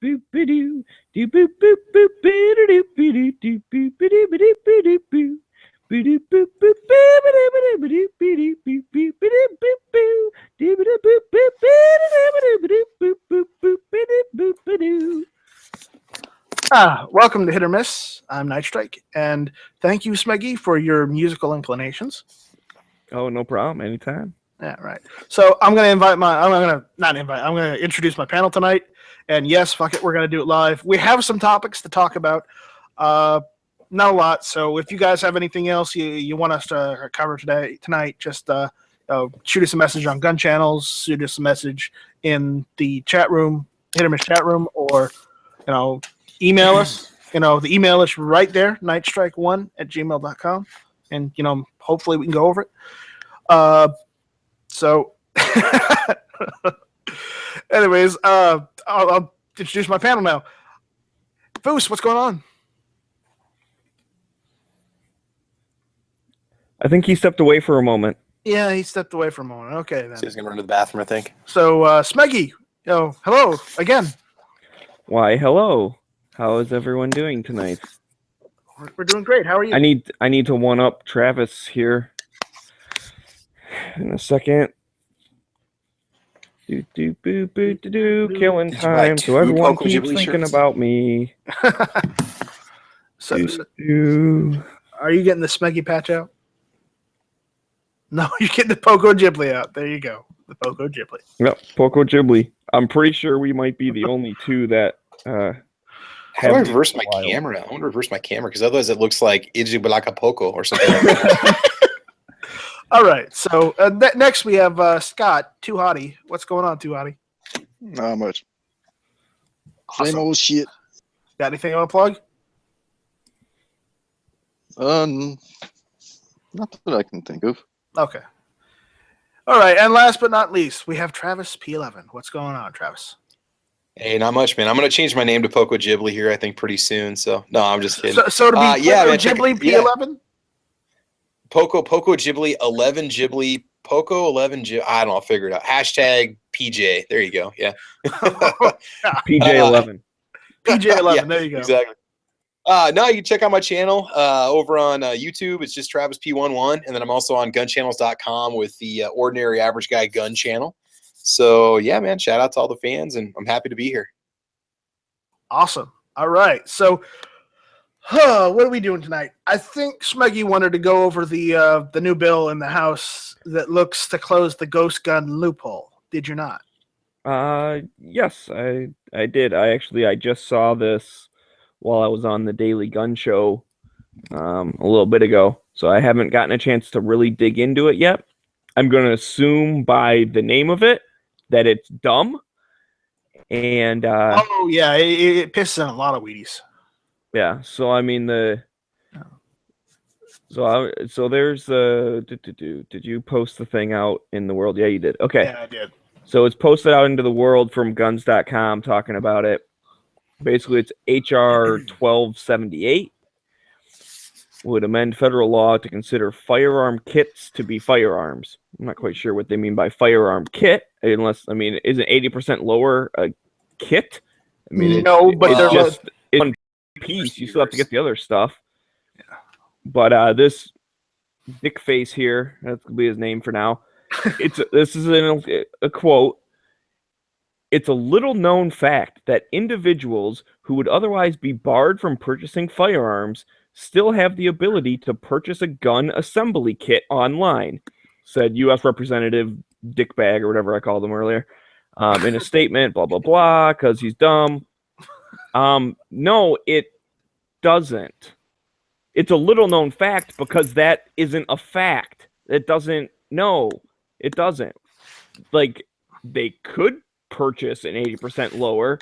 boop ba doo doo boop boop boop ba doo ba doo doo boop ba doo ba doo ba doo boo. Boop boop boop boop ba doo ba doo ba doo ba doo boop boop ba doo boop boo. Doo ba doo boop boop ba doo ba doo boop boop boop ba doo boop ba doo. Welcome to Hit or Miss. I'm Night Strike, and thank you, Smeggy, for your musical inclinations. Oh, no problem. Anytime. Yeah, right. So I'm gonna I'm gonna introduce my panel tonight. And yes, fuck it, we're gonna do it live. We have some topics to talk about. Not a lot. So if you guys have anything else you want us to cover tonight, just shoot us a message on Gun Channels, shoot us a message in the chat room, Hit or Miss chat room, or email us. The email is right there, nightstrike1@gmail.com. And, hopefully we can go over it. So, anyways, I'll introduce my panel now. Foos, what's going on? I think he stepped away for a moment. Yeah, he stepped away for a moment. Okay, then. So he's going to run to the bathroom, I think. So, Smeggy, hello again. Why, hello. How is everyone doing tonight? We're doing great. How are you? I need to one up Travis here in a second. Killing time, so everyone keeps thinking about me. So, are you getting the Smeggy patch out? No, you're getting the Poco Ghibli out. There you go. The Poco Ghibli. Yep, Poco Ghibli. I'm pretty sure we might be the only two that How do I reverse my camera? I want to reverse my camera because otherwise it looks like Ijibalaka Poco or something like that. All right. So next we have Scott, Too Hottie. What's going on, Too Hottie? Not much. Awesome. Same old shit. Got anything you want to plug? Not that I can think of. Okay. All right. And last but not least, we have Travis P11. What's going on, Travis? Hey, not much, man. I'm going to change my name to Poco Ghibli here, I think, pretty soon. So, no, I'm just kidding. So to be Ghibli P11? Yeah. Poco Ghibli 11 Ghibli Poco 11 Ghibli. I don't know. I'll figure it out. Hashtag PJ. There you go. Yeah. PJ11. PJ11. Yeah, there you go. Exactly. No, you can check out my channel over on YouTube. It's just Travis P11. And then I'm also on gunchannels.com with the Ordinary Average Guy Gun channel. So, yeah, man, shout out to all the fans, and I'm happy to be here. Awesome. All right. So, what are we doing tonight? I think Smeggy wanted to go over the new bill in the House that looks to close the ghost gun loophole. Did you not? Yes, I did. I just saw this while I was on the Daily Gun Show a little bit ago, so I haven't gotten a chance to really dig into it yet. I'm going to assume by the name of it that it's dumb. And oh yeah, it pisses on a lot of Wheaties. Yeah, so I mean so there's did you post the thing out in the world? Yeah, you did. Okay. Yeah, I did. So it's posted out into the world from guns.com talking about it. Basically, it's HR 1278 would amend federal law to consider firearm kits to be firearms. I'm not quite sure what they mean by firearm kit, isn't 80% lower a kit? I mean, no, but it's just one piece. You still have to get the other stuff. Yeah. But this dick face here, that's gonna be his name for now. This is a quote. It's a little known fact that individuals who would otherwise be barred from purchasing firearms still have the ability to purchase a gun assembly kit online, said U.S. Representative Dickbag, or whatever I called him earlier, in a statement, blah, blah, blah, because he's dumb. No, it doesn't. It's a little known fact because that isn't a fact. It doesn't. No, it doesn't. Like, they could purchase an 80% lower,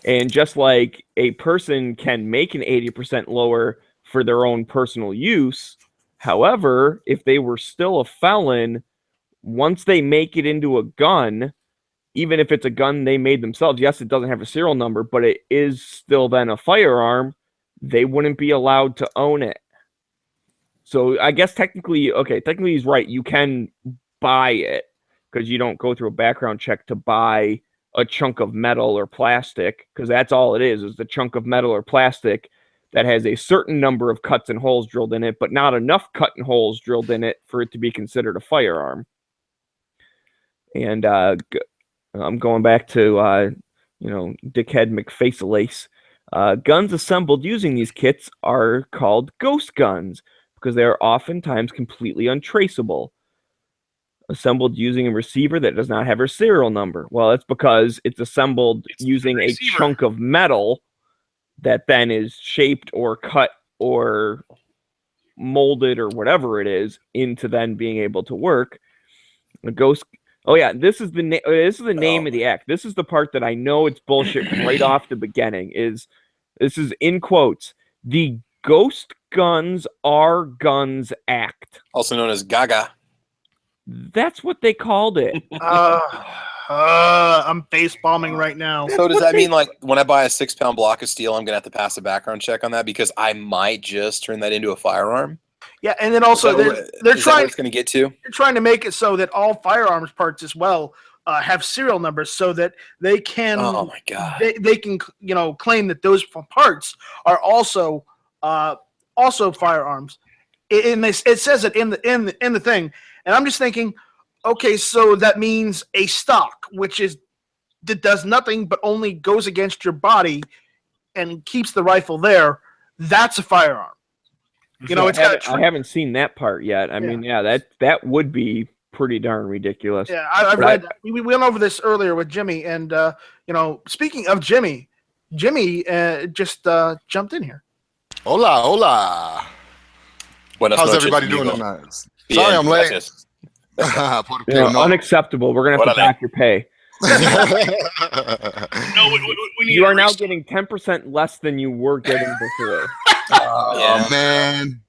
and just like a person can make an 80% lower for their own personal use, however, if they were still a felon, once they make it into a gun, even if it's a gun they made themselves, yes, it doesn't have a serial number, but it is still then a firearm, they wouldn't be allowed to own it. So I guess technically he's right. You can buy it because you don't go through a background check to buy a chunk of metal or plastic, because that's all it is the chunk of metal or plastic that has a certain number of cuts and holes drilled in it, but not enough cut and holes drilled in it for it to be considered a firearm. And I'm going back to, Dickhead McFace-a-lace. Guns assembled using these kits are called ghost guns because they are oftentimes completely untraceable. Assembled using a receiver that does not have a serial number. Well, that's because it's assembled using a chunk of metal that then is shaped or cut or molded or whatever it is into then being able to work. A ghost. Oh yeah, this is the name of the act. This is the part that I know it's bullshit right off the beginning. This is in quotes, the Ghost Guns Are Guns Act, also known as Gaga. That's what they called it. I'm face bombing right now. So does that mean like when I buy a 6-pound block of steel, I'm gonna have to pass a background check on that because I might just turn that into a firearm? Yeah, and then also they're trying. It's going to get to. They're trying to make it so that all firearms parts as well have serial numbers, so that they can. Oh my god! They can claim that those parts are also firearms. It says it in the thing, and I'm just thinking, okay, so that means a stock, that does nothing but only goes against your body and keeps the rifle there. That's a firearm. I haven't seen that part yet. I mean, that would be pretty darn ridiculous. Yeah, I've read that. We went over this earlier with Jimmy, and speaking of Jimmy just jumped in here. Hola, hola. How's everybody doing tonight? Sorry, I'm late. Unacceptable. We're gonna have to back your pay. You are now getting 10% less than you were getting before. Oh man!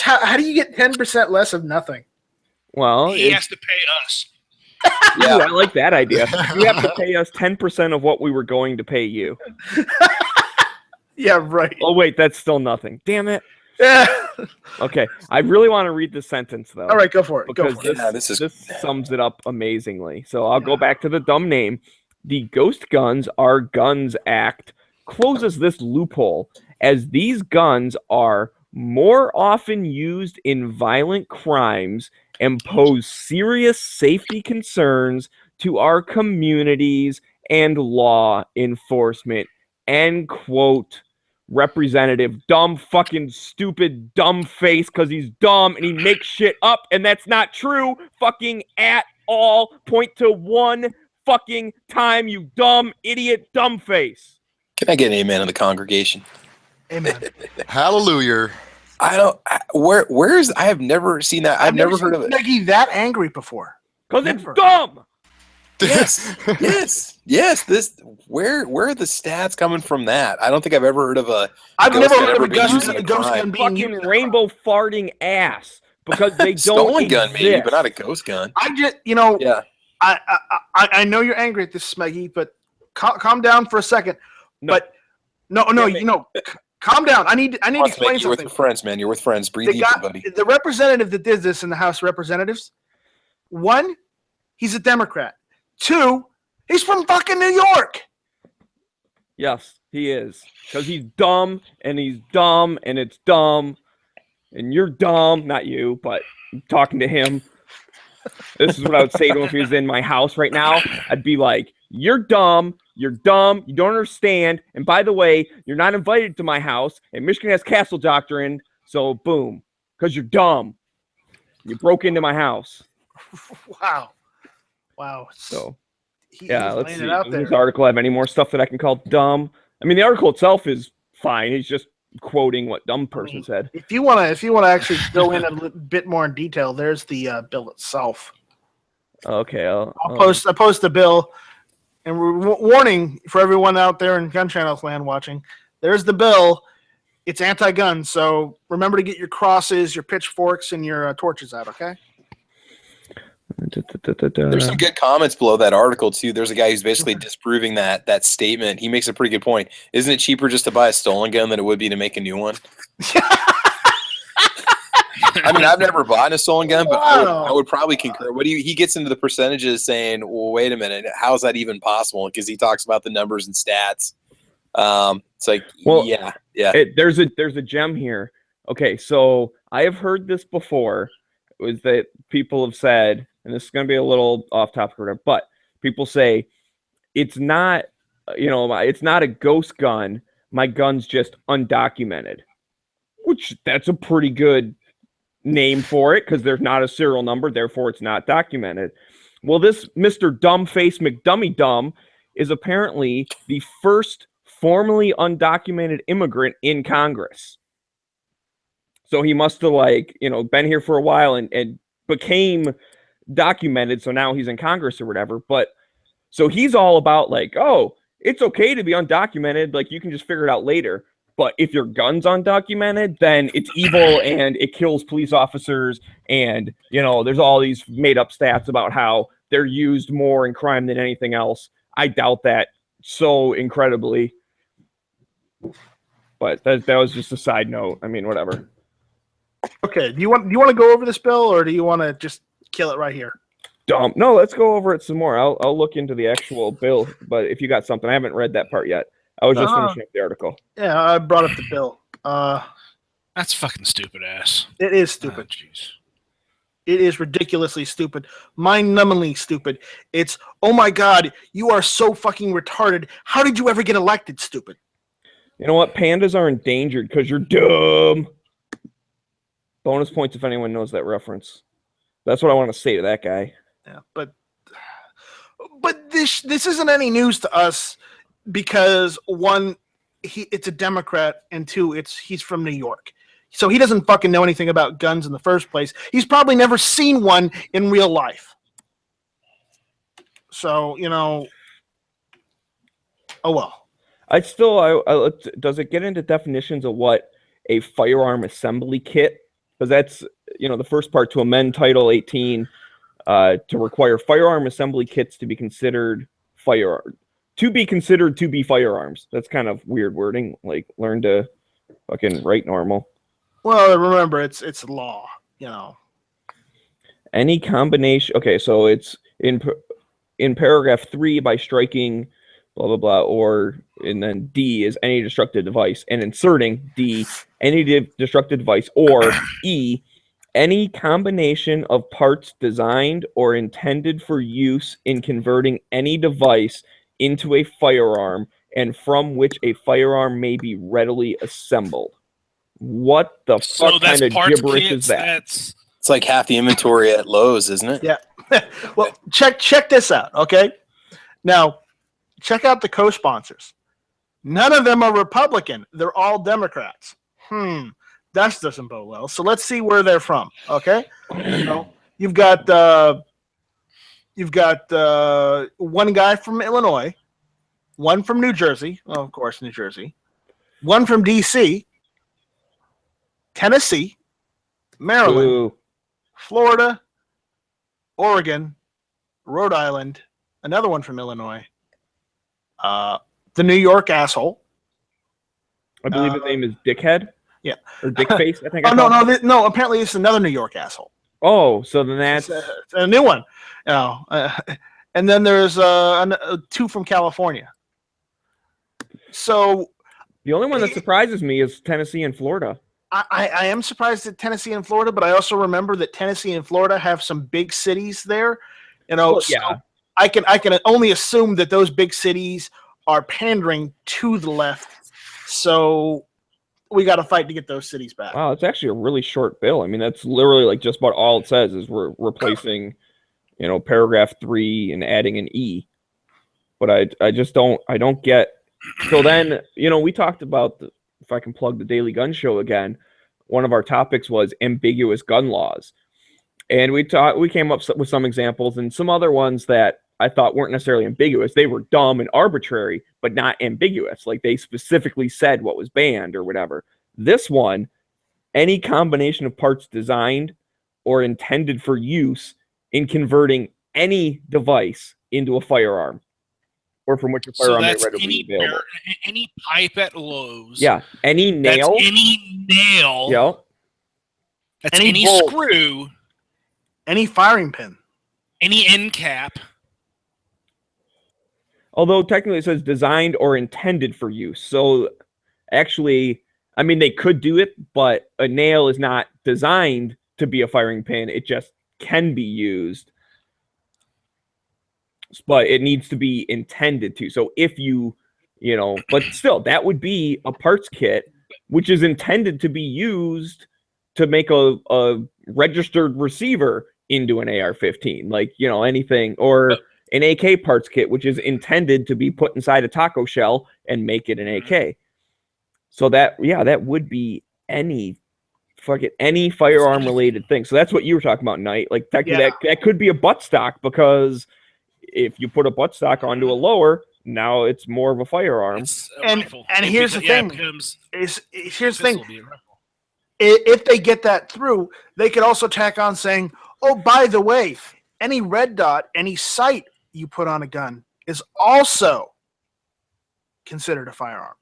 How do you get 10% less of nothing? Well, he has to pay us. Yeah, I like that idea. You have to pay us 10% of what we were going to pay you. Yeah, right. Oh wait, that's still nothing. Damn it. Yeah. Okay, I really want to read the sentence though. All right, go for it. Because this sums it up amazingly. So I'll go back to the dumb name. The Ghost Guns Are Guns Act closes this loophole, as these guns are more often used in violent crimes and pose serious safety concerns to our communities and law enforcement. End quote. Representative dumb fucking stupid dumb face because he's dumb and he makes shit up, and that's not true fucking at all. Point to one fucking time, you dumb idiot dumb face. Can I get an amen in the congregation? Amen. Hallelujah. I don't. Where's? I have never seen that. I've never heard of it. Maggie that angry before. Because it's dumb. Yes. This. Where are the stats coming from? That I don't think I've ever heard of a. I've never heard of a ghost gun being fucking rainbow farting ass because they don't stolen exist. gun maybe, but not a ghost gun. I just Yeah. I know you're angry at this, Smeggy, but calm down for a second. No. But no, calm down. I need to explain something. You're with friends, man. You're with friends. Breathe easy, buddy. The representative that did this in the House of Representatives, 1, he's a Democrat. 2, he's from fucking New York. Yes, he is. Because he's dumb, and it's dumb, and you're dumb. Not you, but I'm talking to him. This is what I would say to him if he was in my house right now. I'd be like, you're dumb, you don't understand, and by the way, you're not invited to my house, and Michigan has castle doctrine, so boom, because you're dumb. You broke into my house. Wow. So, He's let's see. Does this article have any more stuff that I can call dumb? I mean, the article itself is fine. He's just quoting what dumb person said. If you want to actually go in a little bit more in detail, there's the bill itself. Okay, I'll post the bill, and warning for everyone out there in Gun Channels land watching. There's the bill. It's anti-gun, so remember to get your crosses, your pitchforks, and your torches out. Okay. There's some good comments below that article too. There's a guy who's basically disproving that statement. He makes a pretty good point. Isn't it cheaper just to buy a stolen gun than it would be to make a new one? I mean, I've never bought a stolen gun, but Wow. I would probably concur. What do he gets into the percentages saying, well, wait a minute, how is that even possible? Because he talks about the numbers and stats. It's like, Well, yeah. There's a gem here. Okay, so I have heard this before, was that people have said, and this is going to be a little off topic or whatever, but people say it's not, it's not a ghost gun. My gun's just undocumented, which that's a pretty good name for it because there's not a serial number, therefore it's not documented. Well, this Mr. Dumbface McDummy Dumb is apparently the first formally undocumented immigrant in Congress. So he must have been here for a while and became documented. So now he's in Congress or whatever. But so he's all about oh, it's okay to be undocumented. Like you can just figure it out later. But if your gun's undocumented, then it's evil and it kills police officers. And, there's all these made up stats about how they're used more in crime than anything else. I doubt that so incredibly. But that was just a side note. I mean, whatever. Okay. Do you want to go over this, Bill, or do you want to just kill it right here? No, let's go over it some more. I'll look into the actual bill. But if you got something, I haven't read that part yet. I was just finishing up the article. Yeah, I brought up the bill. That's fucking stupid ass. It is stupid. Jeez. It is ridiculously stupid. Mind-numbingly stupid. It's, oh my God, you are so fucking retarded. How did you ever get elected, stupid? You know what? Pandas are endangered because you're dumb. Bonus points if anyone knows that reference. That's what I want to say to that guy. Yeah, but this isn't any news to us because one, it's a Democrat, and two, he's from New York. So he doesn't fucking know anything about guns in the first place. He's probably never seen one in real life. So, oh well. Does it get into definitions of what a firearm assembly kit? Because that's, the first part to amend Title 18 to require firearm assembly kits to be considered to be firearms. That's kind of weird wording. Like, learn to fucking write normal. Well, remember, it's law, Any combination. Okay, so it's in paragraph 3 by striking blah blah blah, and then D is any destructive device, and inserting D any destructive device, or E any combination of parts designed or intended for use in converting any device into a firearm and from which a firearm may be readily assembled. What the fuck kind of gibberish is that? It's like half the inventory at Lowe's, isn't it? Yeah. Well, check this out, okay? Now, check out the co-sponsors. None of them are Republican. They're all Democrats. That doesn't bode well. So let's see where they're from, okay? You've got one guy from Illinois, one from New Jersey, well, of course, New Jersey, one from D.C., Tennessee, Maryland, Ooh. Florida, Oregon, Rhode Island, another one from Illinois, the New York asshole. I believe his name is Dickhead. Yeah. Or Dickface, I think. No. Apparently, it's another New York asshole. Oh, so then that's a new one. And then there's two from California. So the only one that surprises me is Tennessee and Florida. I am surprised at Tennessee and Florida, but I also remember that Tennessee and Florida have some big cities there. Well, so yeah. I can only assume that those big cities are pandering to the left. So we got to fight to get those cities back. Wow, it's actually a really short bill. I mean, that's literally like just about all it says is we're replacing, paragraph 3 and adding an E. But I just don't get. So then, we talked about if I can plug the Daily Gun Show again, one of our topics was ambiguous gun laws. And we came up with some examples and some other ones that I thought weren't necessarily ambiguous. They were dumb and arbitrary, but not ambiguous. Like they specifically said what was banned or whatever. This one, any combination of parts designed or intended for use in converting any device into a firearm, or from which a firearm may readily be available. Any pipe at Lowe's. Yeah, any nail. That's any nail. Yep. That's Any any bolt. screw, Any firing pin. any end cap. Although technically it says designed or intended for use. So actually, I mean, they could do it, but a nail is not designed to be a firing pin. It just can be used. But it needs to be intended to. So if you know, but still, that would be a parts kit, which is intended to be used to make a registered receiver into an AR-15, like, you know, anything, or an AK parts kit, which is intended to be put inside a taco shell and make it an AK. So that, yeah, that would be any firearm related thing. So that's what you were talking about, Knight. Like, technically, that could be a buttstock, because if you put a buttstock onto a lower, now it's more of a firearm. And here's the thing. Here's the thing. If they get that through, they could also tack on saying, oh, by the way, any red dot, any sight you put on a gun is also considered a firearm.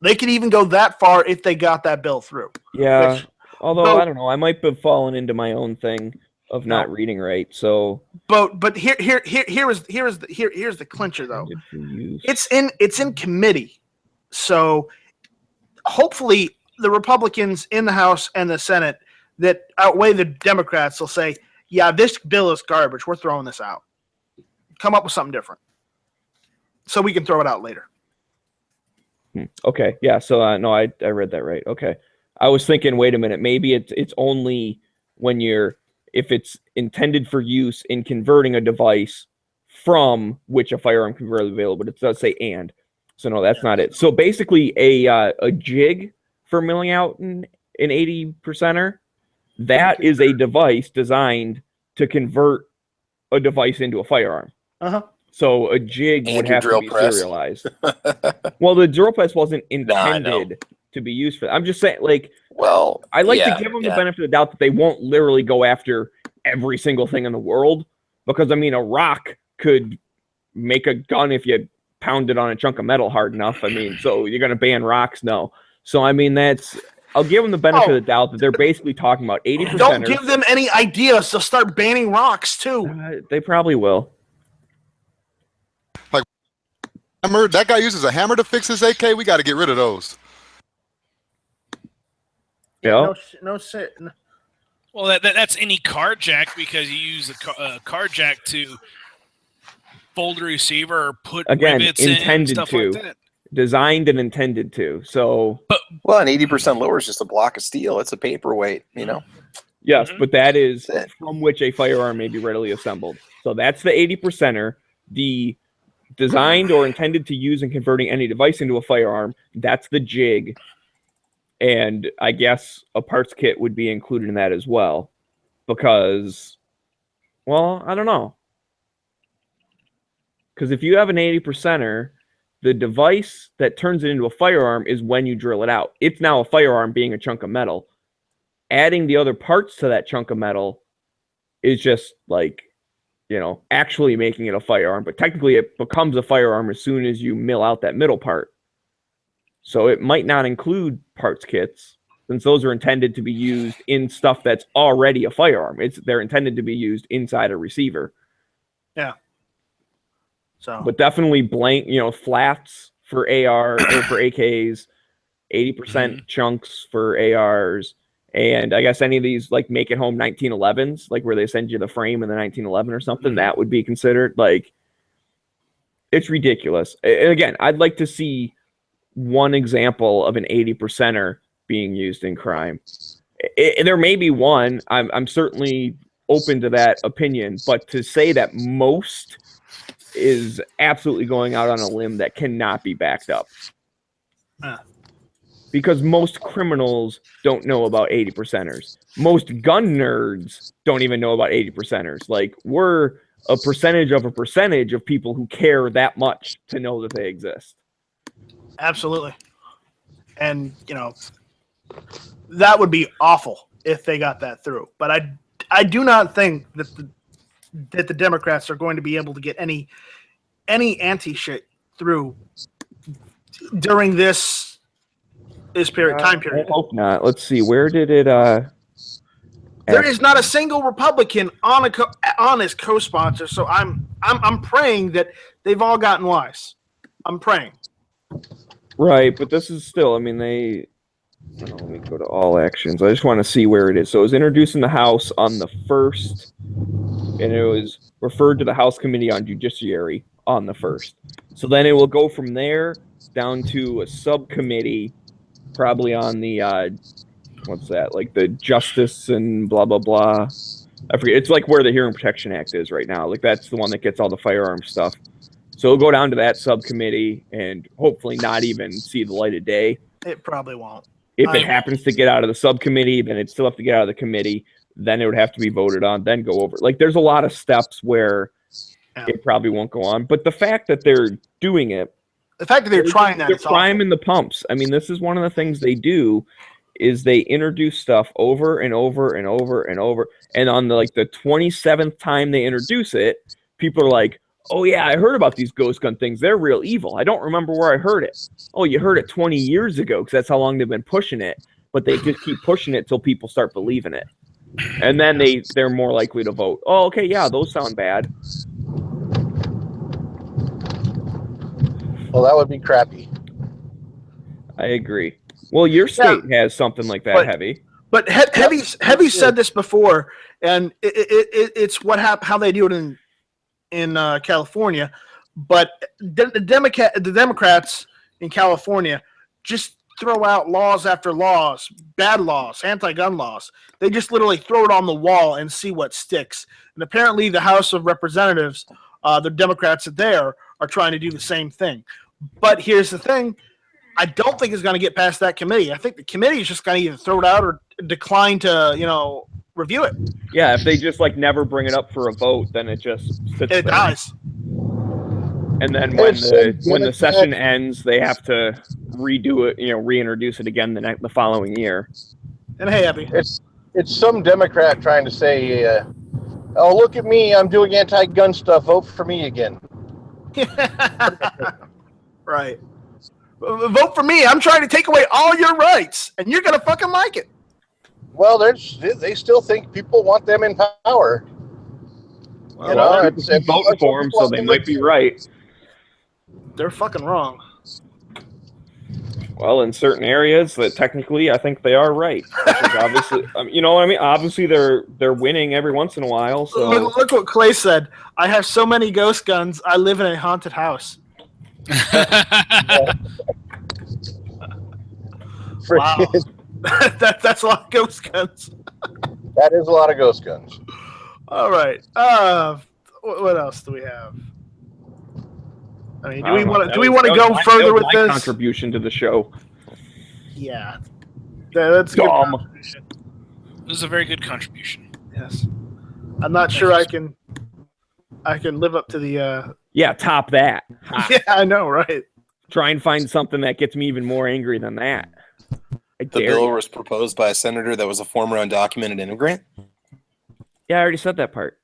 They could even go that far if they got that bill through. Yeah. Although, I don't know. I might have fallen into my own thing of not reading right. So, but here's the clincher though. It's in committee, so hopefully the Republicans in the House and the Senate that outweigh the Democrats will say, yeah, this bill is garbage. We're throwing this out. Come up with something different, so we can throw it out later. Okay. Yeah. So no, I read that right. Okay. I was thinking, wait a minute, maybe it's only when if it's intended for use in converting a device from which a firearm can be readily available, but it does say and. So no, that's not it. So basically a jig for milling out an 80%er, that is a device designed to convert a device into a firearm. So a jig would have to be serialized. Well, the drill press wasn't intended to be used for that. I'm just saying, like, well, I like to give them the benefit of the doubt that they won't literally go after every single thing in the world, because I mean, a rock could make a gun if you pound it on a chunk of metal hard enough. I mean, so you're going to ban rocks? No. So I mean, I'll give them the benefit of the doubt that they're basically talking about 80%. Don't give them any ideas. They'll start banning rocks too. They probably will. Like, hammer, that guy uses a hammer to fix his AK. We got to get rid of those. Yeah. No. Well, that's any car jack, because you use a car jack to fold a receiver or put rivets intended in, stuff to. like that. Designed and intended to. So, well, an 80% lower is just a block of steel. It's a paperweight, you know. Yes, but that is from which a firearm may be readily assembled. So that's the 80%er. The designed or intended to use in converting any device into a firearm, that's the jig. And I guess a parts kit would be included in that as well, because, well, I don't know. Because if you have an 80%er, the device that turns it into a firearm is when you drill it out. It's now a firearm being a chunk of metal. Adding the other parts to that chunk of metal is just like, you know, actually making it a firearm. But technically it becomes a firearm as soon as you mill out that middle part. So it might not include parts kits, since those are intended to be used in stuff that's already a firearm. They're intended to be used inside a receiver. Yeah. So, but definitely blank, you know, flats for AR or for AKs, 80% chunks for ARs, and I guess any of these like make it home 1911s, like where they send you the frame in the 1911 or something, that would be considered. Like, it's ridiculous. And again, I'd like to see one example of an 80%er being used in crime. There may be one. I'm certainly open to that opinion, but to say that most is absolutely going out on a limb that cannot be backed up. Because most criminals don't know about 80%ers. Most gun nerds don't even know about 80%ers. Like, we're a percentage of people who care that much to know that they exist. Absolutely. And, you know, that would be awful if they got that through. But I do not think that the Democrats are going to be able to get any anti-shit through during this time period. I hope not. Let's see. Where did it There is not a single Republican on his co-sponsor, so I'm praying that they've all gotten wise. I'm praying. Right, but this is still, I mean, let me go to all actions. I just want to see where it is. So it was introduced in the House on the 1st, and it was referred to the House Committee on Judiciary on the 1st. So then it will go from there down to a subcommittee, probably on the, what's that, like the Justice and blah, blah, blah. I forget. It's like where the Hearing Protection Act is right now. Like that's the one that gets all the firearm stuff. So it'll go down to that subcommittee and hopefully not even see the light of day. It probably won't. If it happens to get out of the subcommittee, then it'd still have to get out of the committee. Then it would have to be voted on, then go over. Like there's a lot of steps where it probably won't go on. But the fact that they're doing it, the fact that they're trying that, they're priming the pumps. I mean, this is one of the things they do is they introduce stuff over and over and over and over. And on the 27th time they introduce it, people are like, oh, yeah, I heard about these ghost gun things. They're real evil. I don't remember where I heard it. Oh, you heard it 20 years ago because that's how long they've been pushing it. But they just keep pushing it till people start believing it. And then they're more likely to vote. Oh, okay, yeah, those sound bad. Well, that would be crappy. I agree. Well, your state has something like that, Heavy. But Heavy said this before, and it's how they do it in California. But the Democrats in California just throw out laws after laws, bad laws, anti-gun laws. They just literally throw it on the wall and see what sticks. And apparently the House of Representatives, the Democrats there, are trying to do the same thing. But here's the thing. I don't think it's going to get past that committee. I think the committee is just going to either throw it out or decline to, review it. Yeah, if they just never bring it up for a vote, then it just sits there. It dies. And then when the session ends, they have to redo it, reintroduce it again the following year. And hey, Abby, it's some Democrat trying to say, "Oh, look at me! I'm doing anti-gun stuff. Vote for me again." Right. Vote for me. I'm trying to take away all your rights, and you're gonna fucking like it. Well, they still think people want them in power. Well, it's voting for them, so they might be right. They're fucking wrong. Well, in certain areas, that technically, I think they are right. Obviously, you know what I mean. Obviously, they're winning every once in a while. So look what Clay said. I have so many ghost guns. I live in a haunted house. Wow. That's a lot of ghost guns. That is a lot of ghost guns. All right. What else do we have? I mean, do we want to go further with this? Contribution to the show. Yeah, that's a good contribution. This is a very good contribution. Yes, I'm not sure I can live up to the. Top that. Yeah, I know, right? Try and find something that gets me even more angry than that. The bill was proposed by a senator that was a former undocumented immigrant. Yeah, I already said that part.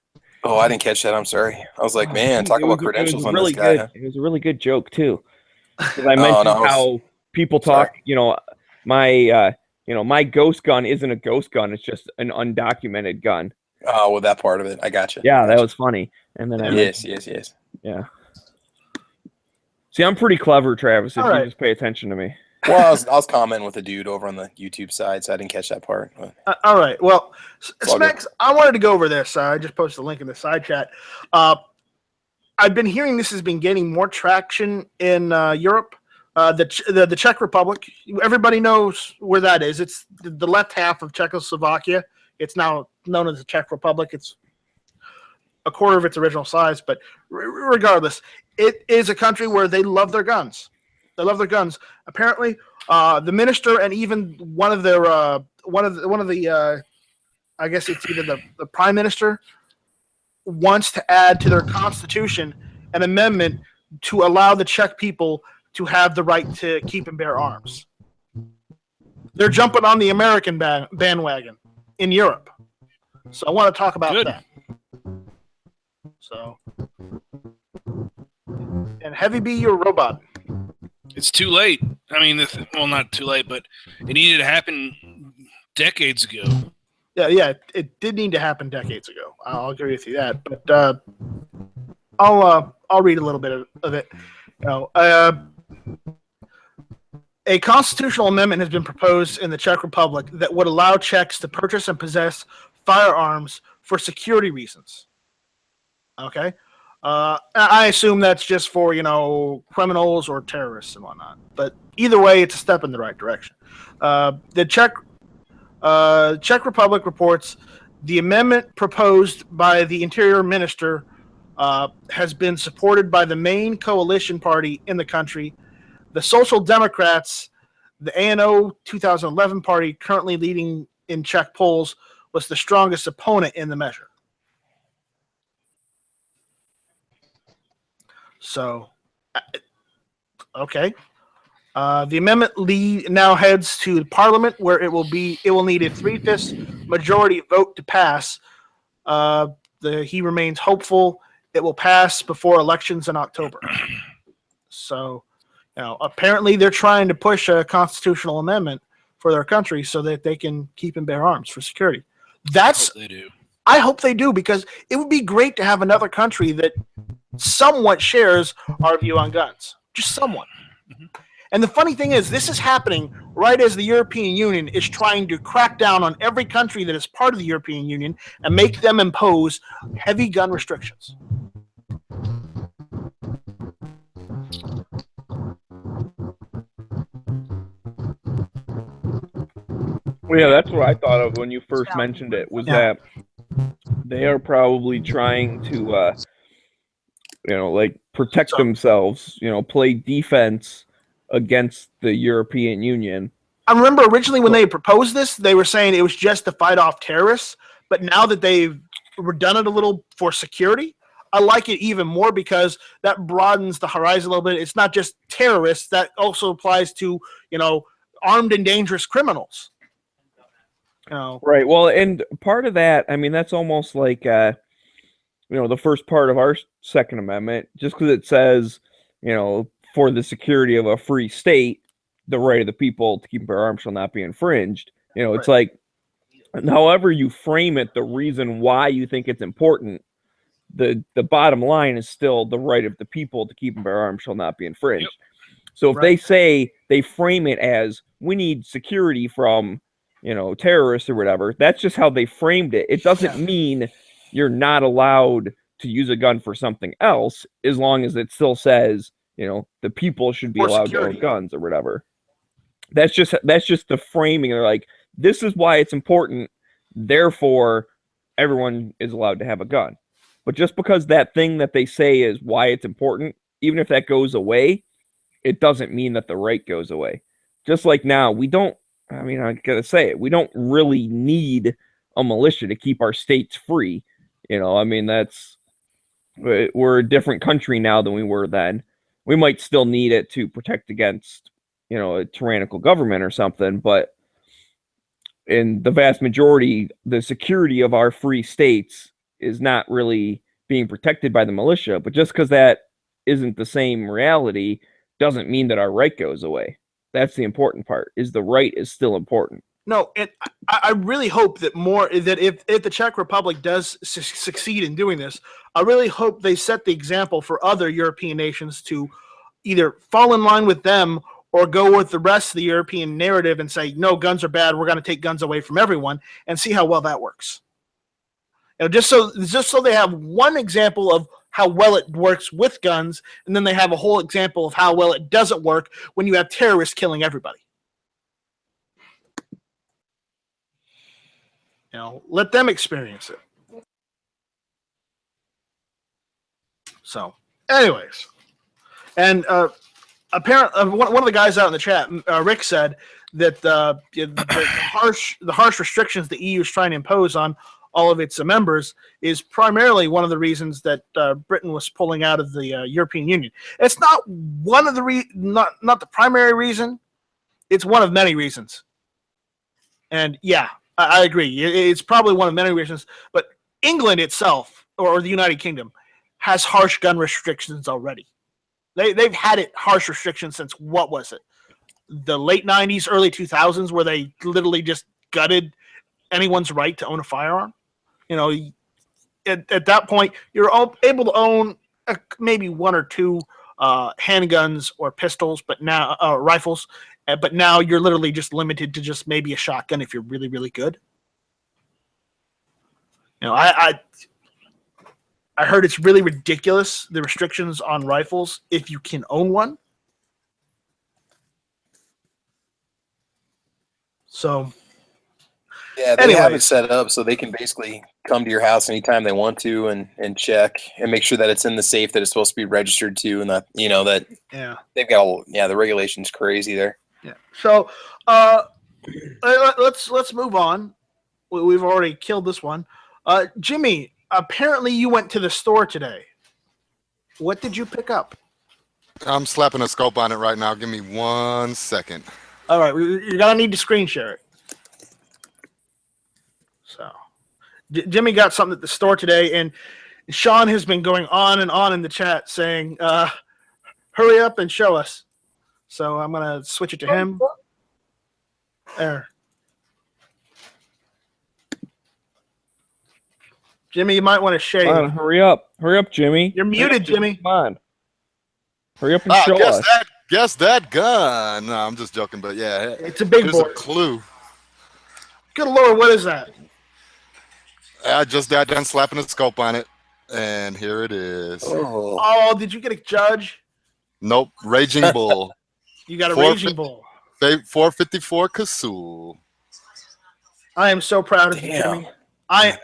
Oh, I didn't catch that. I'm sorry. I was like, man, talk about credentials on this guy. It was a really good joke too, because I mentioned how people talk. My ghost gun isn't a ghost gun; it's just an undocumented gun. Oh, well, that part of it, I gotcha. Yeah, that was funny. And then yes. Yeah. See, I'm pretty clever, Travis. If you just pay attention to me. Well, I was commenting with a dude over on the YouTube side, so I didn't catch that part. All right. Well, Smex, I wanted to go over this. I just posted a link in the side chat. I've been hearing this has been gaining more traction in Europe. The Czech Republic. Everybody knows where that is. It's the left half of Czechoslovakia. It's now known as the Czech Republic. It's a quarter of its original size, but regardless, it is a country where they love their guns. They love their guns. Apparently, the minister and even one of the I guess it's either the prime minister wants to add to their constitution an amendment to allow the Czech people to have the right to keep and bear arms. They're jumping on the American bandwagon in Europe. So I want to talk about that. So, and Heavy B, you're a robot. It's too late. I mean, well, not too late, but it needed to happen decades ago. Yeah, it did need to happen decades ago. I'll agree with you that. But I'll read a little bit of it. A constitutional amendment has been proposed in the Czech Republic that would allow Czechs to purchase and possess firearms for security reasons. Okay, I assume that's just for criminals or terrorists and whatnot. But either way, it's a step in the right direction. The Czech Republic reports the amendment proposed by the Interior Minister has been supported by the main coalition party in the country, the Social Democrats. The ANO 2011 party, currently leading in Czech polls, was the strongest opponent in the measure. So, okay. The amendment now heads to Parliament, where it will need a 3/5 majority vote to pass. He remains hopeful it will pass before elections in October. So, apparently they're trying to push a constitutional amendment for their country so that they can keep and bear arms for security. I hope they do, because it would be great to have another country that somewhat shares our view on guns. Just somewhat. Mm-hmm. And the funny thing is, this is happening right as the European Union is trying to crack down on every country that is part of the European Union and make them impose heavy gun restrictions. Well, yeah, that's what I thought of when you first mentioned it, was that they are probably trying to, protect themselves, play defense against the European Union. I remember originally when they proposed this, they were saying it was just to fight off terrorists, but now that they've done it a little for security, I like it even more, because that broadens the horizon a little bit. It's not just terrorists. That also applies to, armed and dangerous criminals. Right. Well, and part of that, I mean, that's almost like, the first part of our Second Amendment, just because it says, for the security of a free state, the right of the people to keep and bear arms shall not be infringed. It's like, however you frame it, the reason why you think it's important, the bottom line is still the right of the people to keep and bear arms shall not be infringed. Yep. So if they say, they frame it as, we need security from terrorists or whatever, that's just how they framed it. It doesn't mean you're not allowed to use a gun for something else, as long as it still says, the people should be allowed to own guns or whatever. That's just the framing. They're like, this is why it's important, therefore everyone is allowed to have a gun. But just because that thing that they say is why it's important, even if that goes away, it doesn't mean that the right goes away. Just like now, I gotta say it, we don't really need a militia to keep our states free. We're a different country now than we were then. We might still need it to protect against, a tyrannical government or something, but in the vast majority, the security of our free states is not really being protected by the militia. But just because that isn't the same reality doesn't mean that our right goes away. That's the important part, is the right is still important. No, and I really hope that if the Czech Republic does succeed in doing this, I really hope they set the example for other European nations to either fall in line with them or go with the rest of the European narrative and say, no, guns are bad, we're going to take guns away from everyone, and see how well that works. Just so they have one example of how well it works with guns, and then they have a whole example of how well it doesn't work when you have terrorists killing everybody. Let them experience it. So, anyways, and apparently, one of the guys out in the chat, Rick, said that the harsh restrictions the EU is trying to impose on all of its members is primarily one of the reasons that Britain was pulling out of the European Union. It's not one of the not the primary reason. It's one of many reasons. And yeah, I agree. It's probably one of many reasons. But England itself, or the United Kingdom, has harsh gun restrictions already. They've had harsh restrictions since, what was it? The late 90s, early 2000s, where they literally just gutted anyone's right to own a firearm. You know, at that point, you're able to own maybe one or two handguns or pistols, but now rifles. But now you're literally just limited to just maybe a shotgun if you're really, really good. You know, I heard it's really ridiculous, the restrictions on rifles if you can own one. So, yeah, they have it set up so they can basically come to your house anytime they want to and check and make sure that it's in the safe that it's supposed to be registered to, and that that they've got the regulations crazy there. Yeah. So let's move on. We've already killed this one. Jimmy, apparently you went to the store today. What did you pick up? I'm slapping a scope on it right now. Give me 1 second. All right, you're gonna need to screen share it. So, Jimmy got something at the store today, and Sean has been going on and on in the chat saying, "Hurry up and show us." So I'm gonna switch it to him. There, Jimmy, you might want to shave. Come on, hurry up, Jimmy. You're muted, Jimmy. Come on, hurry up and show us. Guess that gun. No, I'm just joking, but yeah, it's a big boy. A clue. Good Lord, what is that? I just got done slapping a scope on it, and here it is. Oh, did you get a judge? Nope, Raging Bull. You got a Raging Bull. 454 Kasul. I am so proud of you, Jimmy. I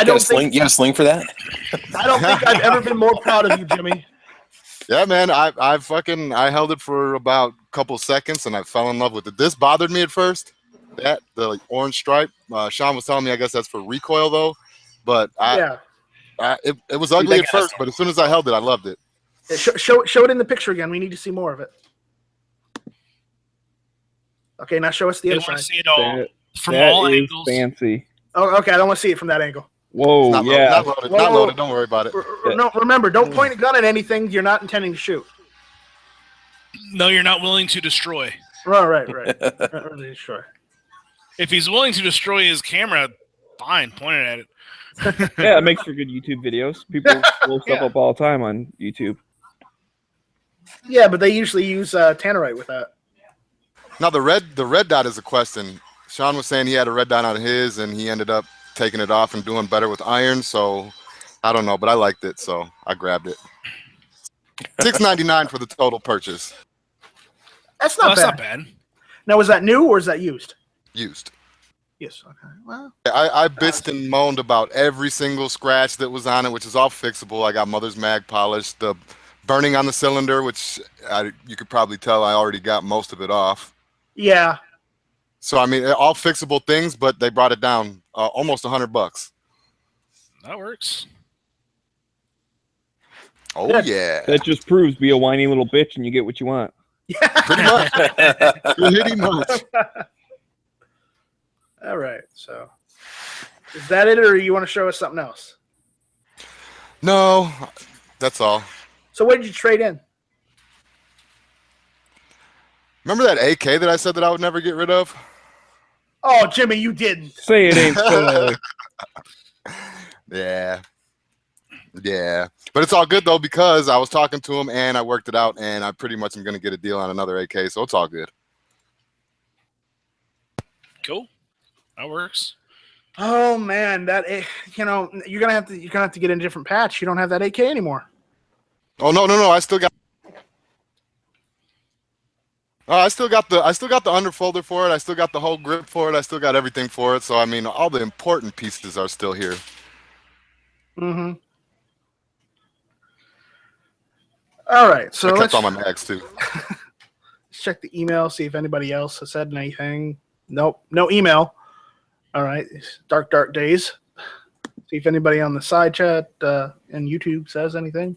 don't think you got a sling for that. I don't think I've ever been more proud of you, Jimmy. Yeah, man, I held it for about a couple seconds and I fell in love with it. This bothered me at first. The orange stripe. Sean was telling me I guess that's for recoil though, but it was ugly at first, but as soon as I held it, I loved it. Show it in the picture again. We need to see more of it. Okay, now show us the other side. See it all from all angles. Fancy. Oh, okay. I don't want to see it from that angle. Whoa, not loaded. Don't worry about it. No, remember, don't point a gun at anything you're not intending to shoot. No, you're not willing to destroy. Right. Not really destroy. If he's willing to destroy his camera, fine, point it at it. Yeah, it makes for good YouTube videos. People blow stuff up all the time on YouTube. Yeah, but they usually use tannerite with that. Now the red dot is a question. Sean was saying he had a red dot on his, and he ended up taking it off and doing better with iron. So I don't know, but I liked it, so I grabbed it. $6.99 for the total purchase. That's not bad. Now, was that new or is that used? Used. Yes. Okay. Well, I bitched and moaned about every single scratch that was on it, which is all fixable. I got Mother's Mag polished. The burning on the cylinder, which you could probably tell I already got most of it off. Yeah. So I mean, all fixable things, but they brought it down almost $100. That works. Oh yeah. That just proves be a whiny little bitch and you get what you want. Yeah. Pretty much. Pretty much. All right. So, is that it, or you want to show us something else? No, that's all. So, what did you trade in? Remember that AK that I said that I would never get rid of? Oh, Jimmy, you didn't. Say it ain't so. Yeah. But it's all good, though, because I was talking to him, and I worked it out, and I pretty much am going to get a deal on another AK, so it's all good. Cool. That works. Oh, man, that you're gonna have to get in a different patch. You don't have that AK anymore. Oh, no, I still got... I still got the underfolder for it. I still got the whole grip for it. I still got everything for it. So I mean, all the important pieces are still here. Mm-hmm. All right. So I let's kept all my mags too. Let's check the email. See if anybody else has said anything. Nope. No email. All right. It's dark days. See if anybody on the side chat and YouTube says anything.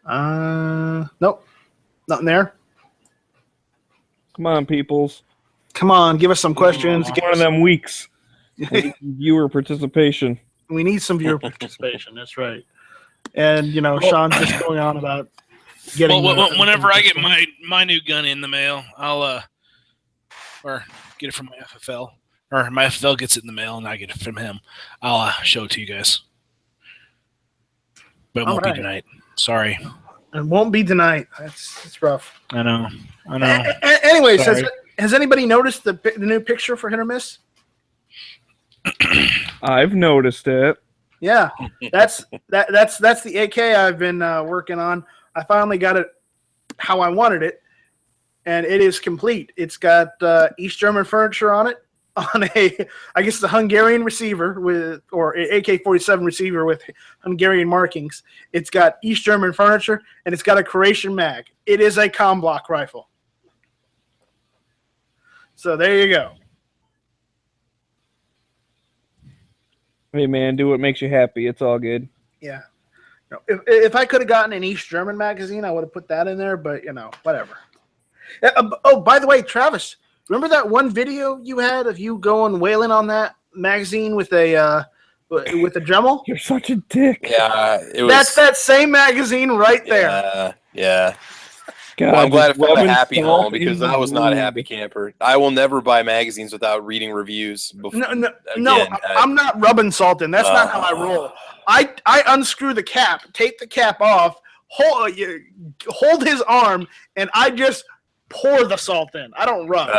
Nope, nothing there. Come on, peoples. Come on, give us some questions. It's one of them weeks. Viewer participation. We need some viewer participation. That's right. And Sean's just going on about getting. Well, whenever I get my new gun in the mail, I'll or get it from my FFL, or my FFL gets it in the mail, and I get it from him. I'll show it to you guys. But it won't be tonight. Sorry. It won't be tonight. It's rough. I know. Anyways, Sorry. has anybody noticed the new picture for Hit or Miss? I've noticed it. Yeah, that's the AK I've been working on. I finally got it how I wanted it, and it is complete. It's got East German furniture on it, on I guess it's a Hungarian receiver or AK-47 receiver with Hungarian markings. It's got East German furniture, and it's got a Croatian mag. It is a Comblock rifle. So there you go. Hey, man, do what makes you happy. It's all good. Yeah. If I could have gotten an East German magazine, I would have put that in there, but, whatever. Oh, by the way, Travis, remember that one video you had of you going wailing on that magazine with a Dremel? You're such a dick. Yeah, it was. That's that same magazine right there. Yeah. God, Well, I'm glad I found a rubbing happy salt home because in I was not a the happy camper. I will never buy magazines without reading reviews. Before, No, I'm not rubbing salt in. That's not how I roll. I unscrew the cap, take the cap off, hold his arm, and I just pour the salt in. I don't rub.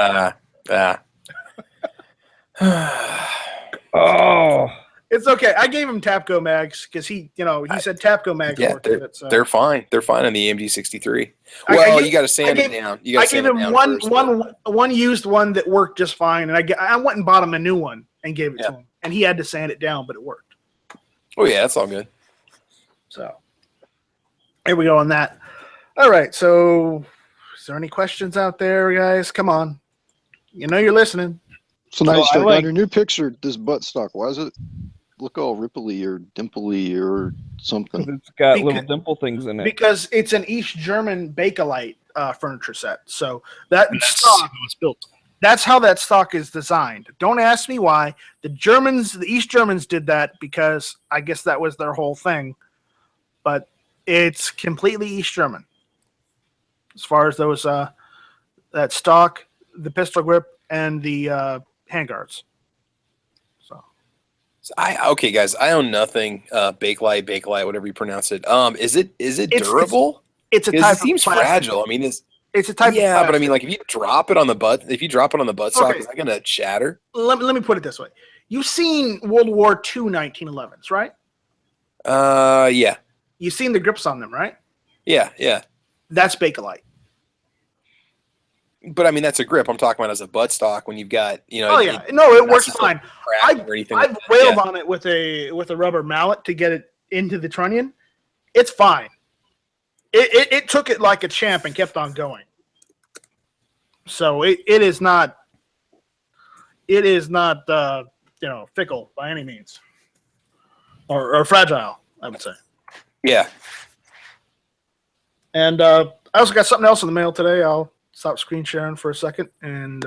Oh, It's okay. I gave him Tapco mags because he said Tapco mags worked with it. So. They're fine. They're fine on the AMG 63. I Well, gave- you got to sand it down. You got I to gave sand it him down first, one used one that worked just fine, and I went and bought him a new one and gave it to him, and he had to sand it down, but it worked. Oh yeah, that's all good. So here we go on that. All right. So is there any questions out there, guys? Come on. You're listening. So now So you start I like- on your new picture, this buttstock. Why does it look all ripply or dimply or something? it's got Because- little dimple things in it. Because it's an East German Bakelite furniture set. So that And that's stock, how it's built. that's how that stock is designed. Don't ask me why. The East Germans did that because I guess that was their whole thing. But it's completely East German. As far as those that stock, the pistol grip, and the handguards. So okay, guys, I own nothing. Bakelite, whatever you pronounce it. Is it It's- durable? It's a Because type it seems of plastic. fragile. I mean, It's a type of yeah, but I plastic. mean, like if you drop it on the butt, stock, Okay. is that gonna shatter? Let me put it this way. You've seen World War II 1911s, right? Yeah, You've seen the grips on them, right? yeah. That's Bakelite. But I mean, that's a grip. I'm talking about as a butt stock when you've got, Oh yeah, no, it works not fine. crack or anything. I've wailed on it with a rubber mallet to get it into the trunnion. It's fine. It took it like a champ and kept on going. So it is not fickle by any means, or fragile, I would say. Yeah. And I also got something else in the mail today. I'll stop screen sharing for a second and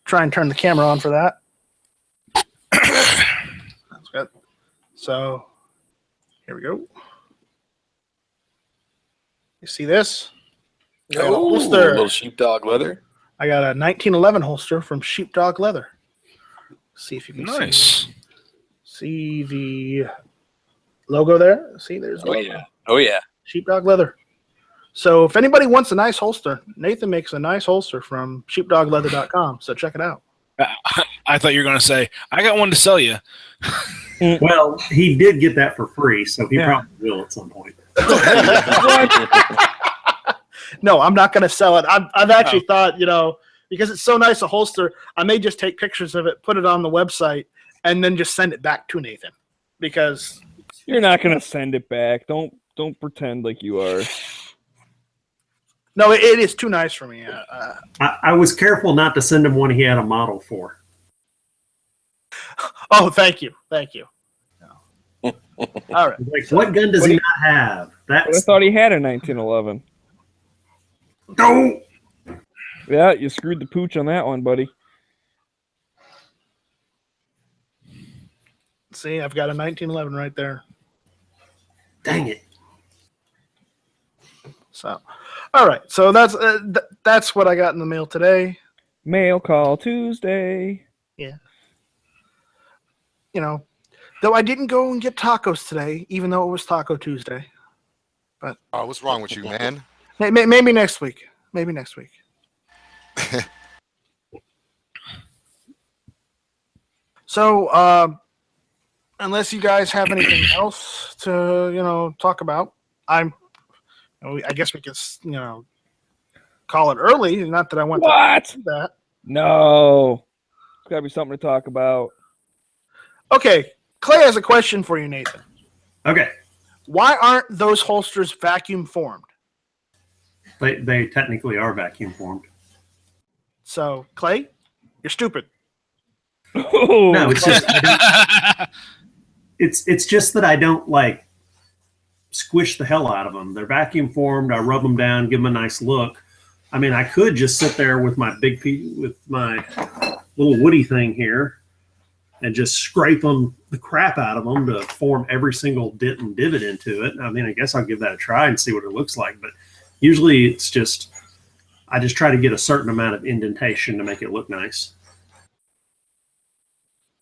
try and turn the camera on for that. That's good. So here we go. You see this? I got a holster. Little sheepdog leather. I got a 1911 holster from Sheepdog Leather. See if you can Nice. see the logo there. See, there's the Oh logo. yeah. Oh yeah. Sheepdog Leather. So if anybody wants a nice holster, Nathan makes a nice holster from sheepdogleather.com. So check it out. I thought you were going to say, I got one to sell you. Well, he did get that for free, so he Yeah. probably will at some point. No, I'm not going to sell it. I've actually thought, because it's so nice a holster, I may just take pictures of it, put it on the website, and then just send it back to Nathan. Because You're not gonna send it back. Don't pretend like you are. no, it is too nice for me. I was careful not to send him one he had a model for. Oh, thank you. All right. Like, what gun does he not have? But I That's thought he had a 1911. no. Yeah, you screwed the pooch on that one, buddy. See, I've got a 1911 right there. Dang it. So, all right. So that's what I got in the mail today. Mail call Tuesday. You know, though I didn't go and get tacos today, even though it was Taco Tuesday. But Oh, what's wrong with you, man? maybe next week. Maybe next week. So, unless you guys have anything else to talk about, I guess we could call it early. Not that I want What? to do that. No. It's got to be something to talk about. Okay, Clay has a question for you, Nathan. Okay. Why aren't those holsters vacuum formed? They technically are vacuum formed. So, Clay, you're stupid. Oh. No, it's just it's just that I don't like squish the hell out of them. They're vacuum formed. I rub them down, give them a nice look. I mean, I could just sit there with my with my little woody thing here and just scrape the crap out of them to form every single dent and divot into it. I mean, I guess I'll give that a try and see what it looks like. But usually it's just, I just try to get a certain amount of indentation to make it look nice.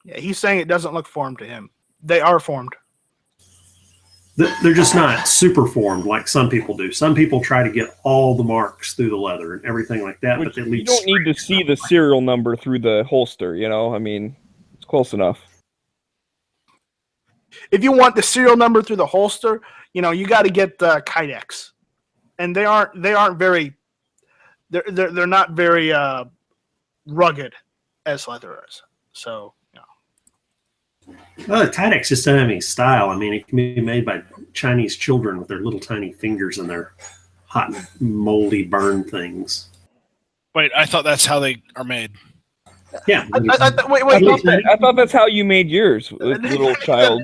Yeah, he's saying it doesn't look formed to him. They are formed. They're just not super formed like some people do. Some people try to get all the marks through the leather and everything like that. Which but they you don't need to see the serial number through the holster, I mean, it's close enough. If you want the serial number through the holster, you got to get the Kydex, and they aren't very. They're not very rugged as leather is. So. Well, the Kydex just doesn't have any style. I mean, it can be made by Chinese children with their little tiny fingers and their hot, moldy burn things. Wait, I thought that's how they are made. Yeah. Wait. I thought that's how you made yours, little child.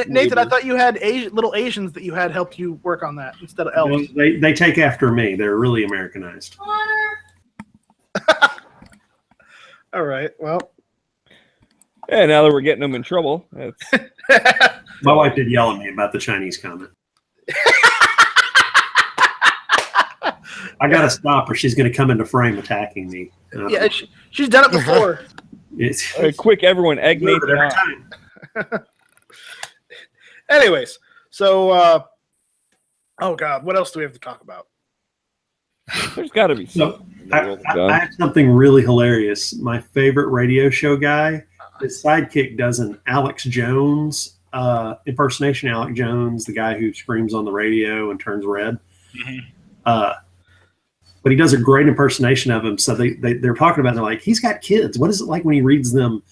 Nathan, I thought you had little Asians that you had helped you work on that instead of elves. Well, they take after me. They're really Americanized. All right. Well. Yeah, now that we're getting them in trouble. My wife did yell at me about the Chinese comment. I got to stop or she's going to come into frame attacking me. Yeah, she's done it before. Quick, everyone, egg Nathan every on. time. Anyways, so, oh God, what else do we have to talk about? There's got to be something. I have something really hilarious. My favorite radio show guy, his sidekick does an Alex Jones impersonation. Alex Jones, the guy who screams on the radio and turns red. Mm-hmm. But he does a great impersonation of him. So they're talking about it. They're like, he's got kids. What is it like when he reads them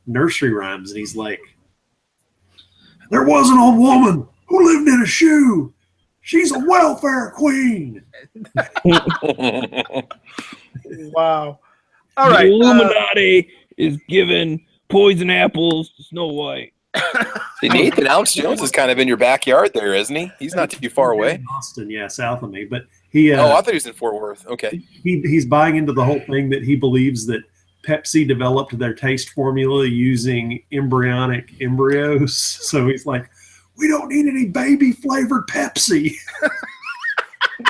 nursery rhymes? And he's like, there was an old woman who lived in a shoe. She's a welfare queen. Wow. All right. The Illuminati is giving poison apples to Snow White. See, Nathan, Alex Jones is kind of in your backyard there, isn't he? He's not too far away. In Austin, yeah, south of me. But he. I thought he was in Fort Worth. Okay. He's buying into the whole thing that he believes that Pepsi developed their taste formula using embryonic embryos. So he's like, we don't need any baby flavored Pepsi.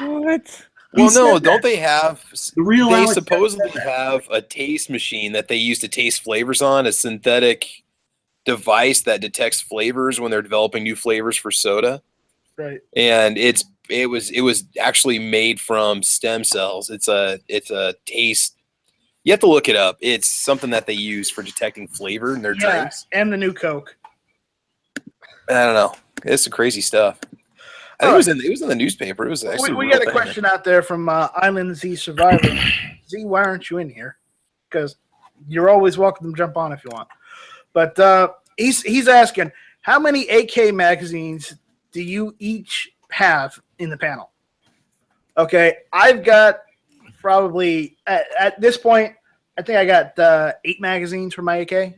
What? Well, no, don't they have? They supposedly have a taste machine that they use to taste flavors on, a synthetic device that detects flavors when they're developing new flavors for soda. Right. And it was actually made from stem cells. It's a taste. You have to look it up. It's something that they use for detecting flavor in their drinks. And the new Coke. I don't know. It's some crazy stuff. I think it was in the newspaper. It was actually. We got a question out there from Island Z Survivor. Z, why aren't you in here? Because you're always welcome to jump on if you want. But he's asking, how many AK magazines do you each have in the panel? Okay, I've got probably at this point, I think I got 8 magazines for my AK,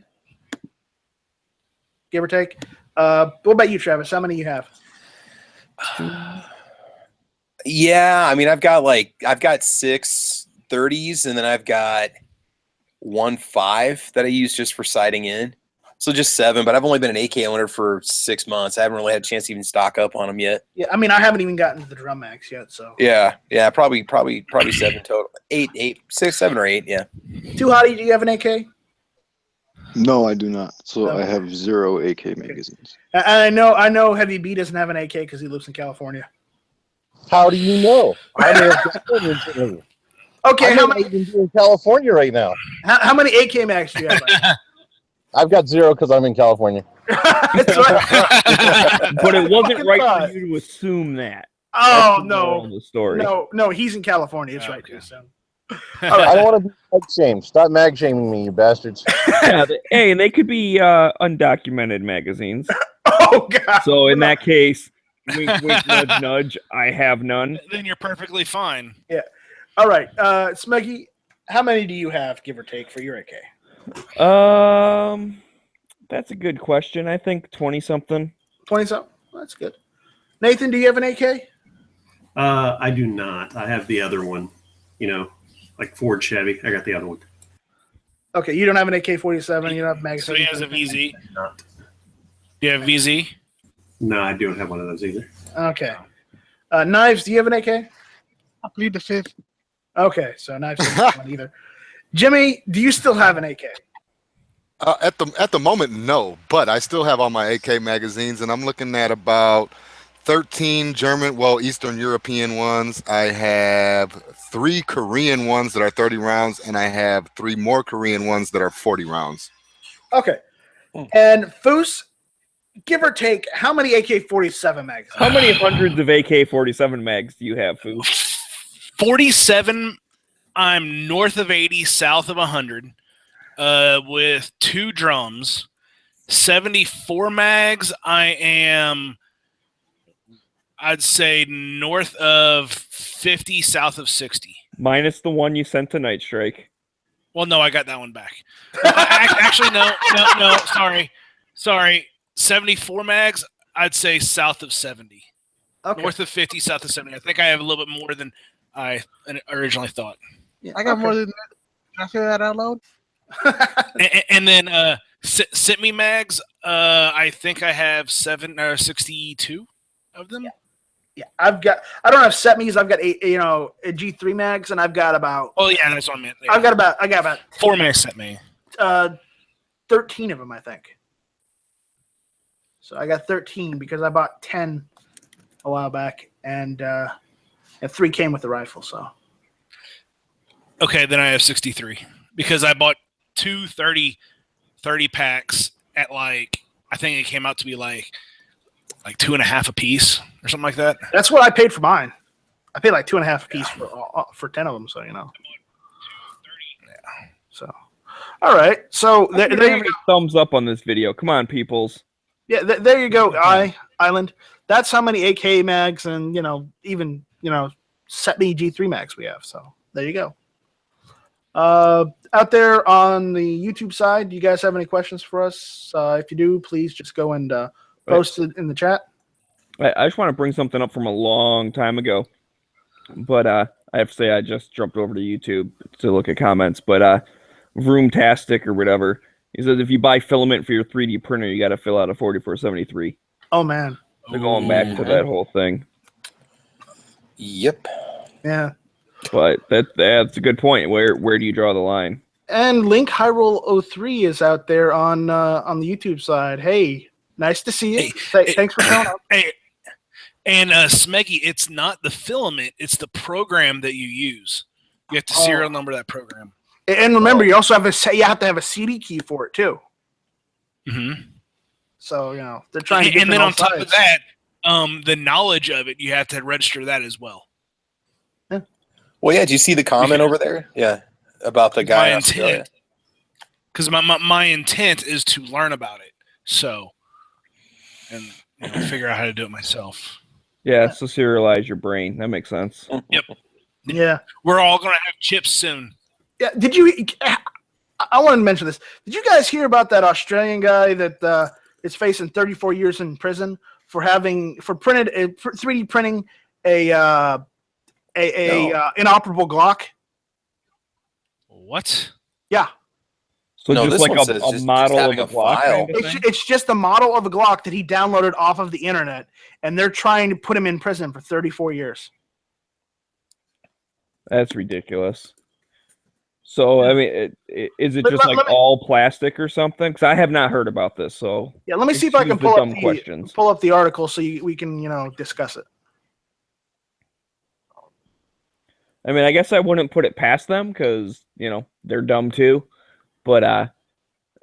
give or take. What about you, Travis? How many you have? Yeah, I mean, I've got 6 30s, and then I've got 1 5 that I use just for sighting in. So just 7, but I've only been an AK owner for 6 months. I haven't really had a chance to even stock up on them yet. Yeah, I mean, I haven't even gotten to the drum mags yet, so. Yeah, probably 7 total. 6, 7, or 8. Yeah. Too Hottie, do you have an AK? No, I do not. So Okay. I have 0 AK magazines. And I know Heavy B doesn't have an AK because he lives in California. How do you know? I may have got one recently. Okay, I how may many even be in California right now. how many AK mags do you have? I've got 0 because I'm in California. That's right. But it wasn't Fucking right thought. for you to assume that. Oh That's the moral of no, the story. no, he's in California. It's right. Okay. So. I don't want to be mag shamed. Stop mag shaming me, you bastards. Yeah, hey, and they could be undocumented magazines. Oh god. So in that case, wink, wink, nudge, nudge. I have none. Then you're perfectly fine. All right, Smeggy, how many do you have, give or take, for your AK? That's a good question. I think 20 something. 20 something. That's good. Nathan, do you have an AK? I do not. I have the other one. You know, like Ford Chevy. I got the other one. Okay, you don't have an AK-47. You don't have magazines. So he has a VZ. Not. Do you have VZ? No, I don't have one of those either. Okay. Knives, do you have an AK? I plead the fifth. Okay, so Knives doesn't have one either. Jimmy, do you still have an AK? At the moment, no, but I still have all my AK magazines, and I'm looking at about 13 German, Eastern European ones. I have 3 Korean ones that are 30 rounds, and I have 3 more Korean ones that are 40 rounds. Okay. And Foos, give or take, how many AK-47 mags? How many hundreds of AK-47 mags do you have, Foo? 47. I'm north of 80, south of 100, with 2 drums. 74 mags. I am, I'd say, north of 50, south of 60. Minus the one you sent to Night Strike. Well, no, I got that one back. Actually, no. Sorry. 74 mags, I'd say south of 70. Okay. North of 50, south of 70. I think I have a little bit more than I originally thought. Yeah, I got okay. more than that. Can I say that out loud? And then sent me mags, I think I have 62 of them. Yeah, I don't have set me's. I've got a G3 mags, and I've got about. Oh yeah, that's what I meant. Yeah. I got about 4 mags set me. 13 of them, I think. So I got 13 because I bought 10 a while back, and 3 came with the rifle. So. Okay, then I have 63 because I bought 2 30 packs at I think it came out to be like 2.5 a piece or something like that. That's what I paid for mine. I paid like 2.5 a piece for 10 of them. So you know. Yeah. So, all right. So there you go. Thumbs up on this video. Come on, peoples. Yeah, there you go. Island. That's how many AK mags and even set me G3 mags we have. So there you go. Out there on the YouTube side, do you guys have any questions for us? If you do, please just go and post it in the chat. I just want to bring something up from a long time ago, but I have to say I just jumped over to YouTube to look at comments. But Roomtastic or whatever, he says if you buy filament for your 3D printer, you got to fill out a 4473. Oh man, they're going back to that whole thing. Yep. Yeah. But that's a good point. Where do you draw the line? And Link Hyrule 03 is out there on the YouTube side. Hey, nice to see you. Thanks for showing up. Hey, and Smeggy, it's not the filament; it's the program that you use. You have to serial number that program. And remember, you also have you have to have a CD key for it too. Mm-hmm. So they're trying to get. And then on top of that, the knowledge of it, you have to register that as well. Well, yeah. Do you see the comment over there? Yeah, about the guy. My intent, because my intent is to learn about it. So, and figure out how to do it myself. Yeah, so serialize your brain. That makes sense. Yep. Yeah, we're all gonna have chips soon. Yeah. Did you? I wanted to mention this. Did you guys hear about that Australian guy that is facing 34 years in prison for 3D printing a inoperable Glock? What? Yeah. So No, just this like one says a just model of having a a Glock file. kind of thing? It's just a model of a Glock that he downloaded off of the internet, and they're trying to put him in prison for 34 years. That's ridiculous. So, I mean, is it Let- just let- like let me- all plastic or something? Because I have not heard about this. So, Yeah, let me see if I can excuse the dumb questions. pull up the article so we can discuss it. I mean, I guess I wouldn't put it past them because they're dumb too. But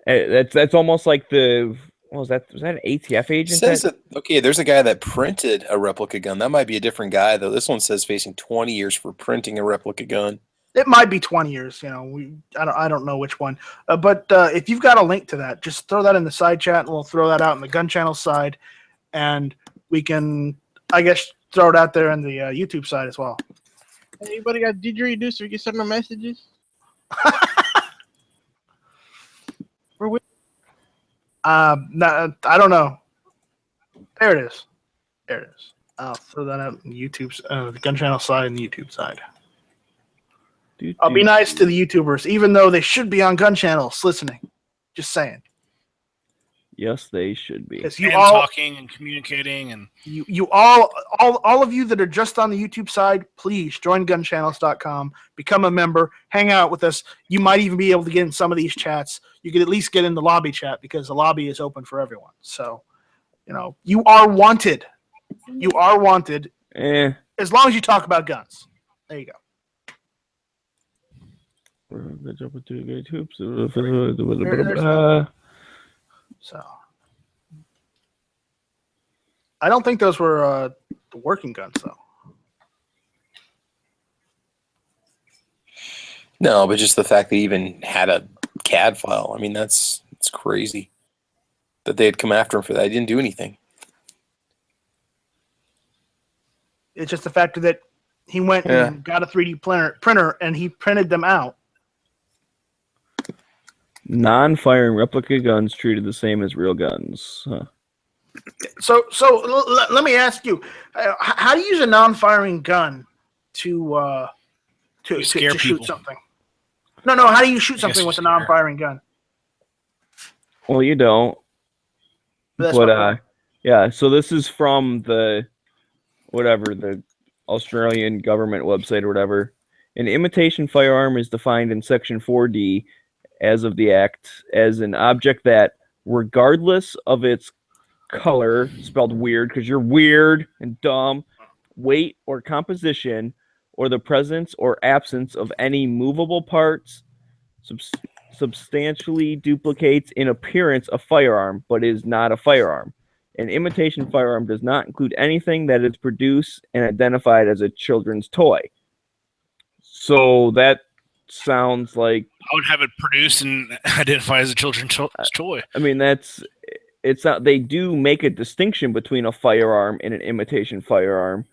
that's almost like the what was that? Was that an ATF It agent? says that okay, there's a guy that printed a replica gun. That might be a different guy though. This one says facing 20 years for printing a replica gun. It might be 20 years. I don't know which one. But if you've got a link to that, just throw that in the side chat, and we'll throw that out in the gun channel side, and we can, I guess, throw it out there in the YouTube side as well. Anybody got didgeridoo so we can send them messages? I don't know. There it is. There it is. I'll throw that out in YouTube's the gun channel side and the YouTube side. I'll be nice to the YouTubers, even though they should be on gun channels listening. Just saying. Yes, they should be. Because you and all talking and communicating and you all of you that are just on the YouTube side, please join gunchannels.com, become a member, hang out with us. You might even be able to get in some of these chats. You could at least get in the lobby chat because the lobby is open for everyone. So, you are wanted. You are wanted as long as you talk about guns. There you go. So, I don't think those were the working guns, though. No, but just the fact that he even had a CAD file. I mean, it's crazy that they had come after him for that. He didn't do anything. It's just the fact that he went and got a 3D printer and he printed them out. Non-firing replica guns treated the same as real guns. Huh. So let me ask you, how do you use a non-firing gun to scare shoot people. something? No. How do you shoot I guess something you with a scare. non-firing gun? Well, you don't. That's But what- yeah. So this is from the Australian government website or whatever. An imitation firearm is defined in Section 4D as of the Act as an object that, regardless of its color, spelled weird because you're weird and dumb, weight or composition, or the presence or absence of any movable parts, substantially duplicates in appearance a firearm, but is not a firearm. An imitation firearm does not include anything that is produced and identified as a children's toy. So that sounds like I would have it produced and identified as a children's toy. I mean, it's not. They do make a distinction between a firearm and an imitation firearm.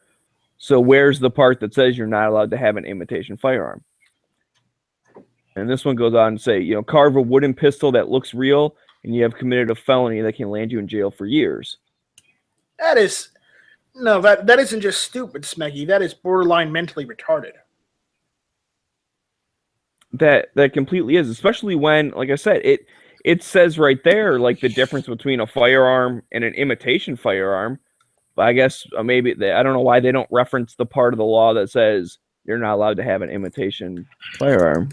So where's the part that says you're not allowed to have an imitation firearm? And this one goes on to say, carve a wooden pistol that looks real, and you have committed a felony that can land you in jail for years. that isn't just stupid, Smeggy. That is borderline mentally retarded. That completely is, especially when, like I said, it says right there, like the difference between a firearm and an imitation firearm. But I guess maybe I don't know why they don't reference the part of the law that says you're not allowed to have an imitation firearm.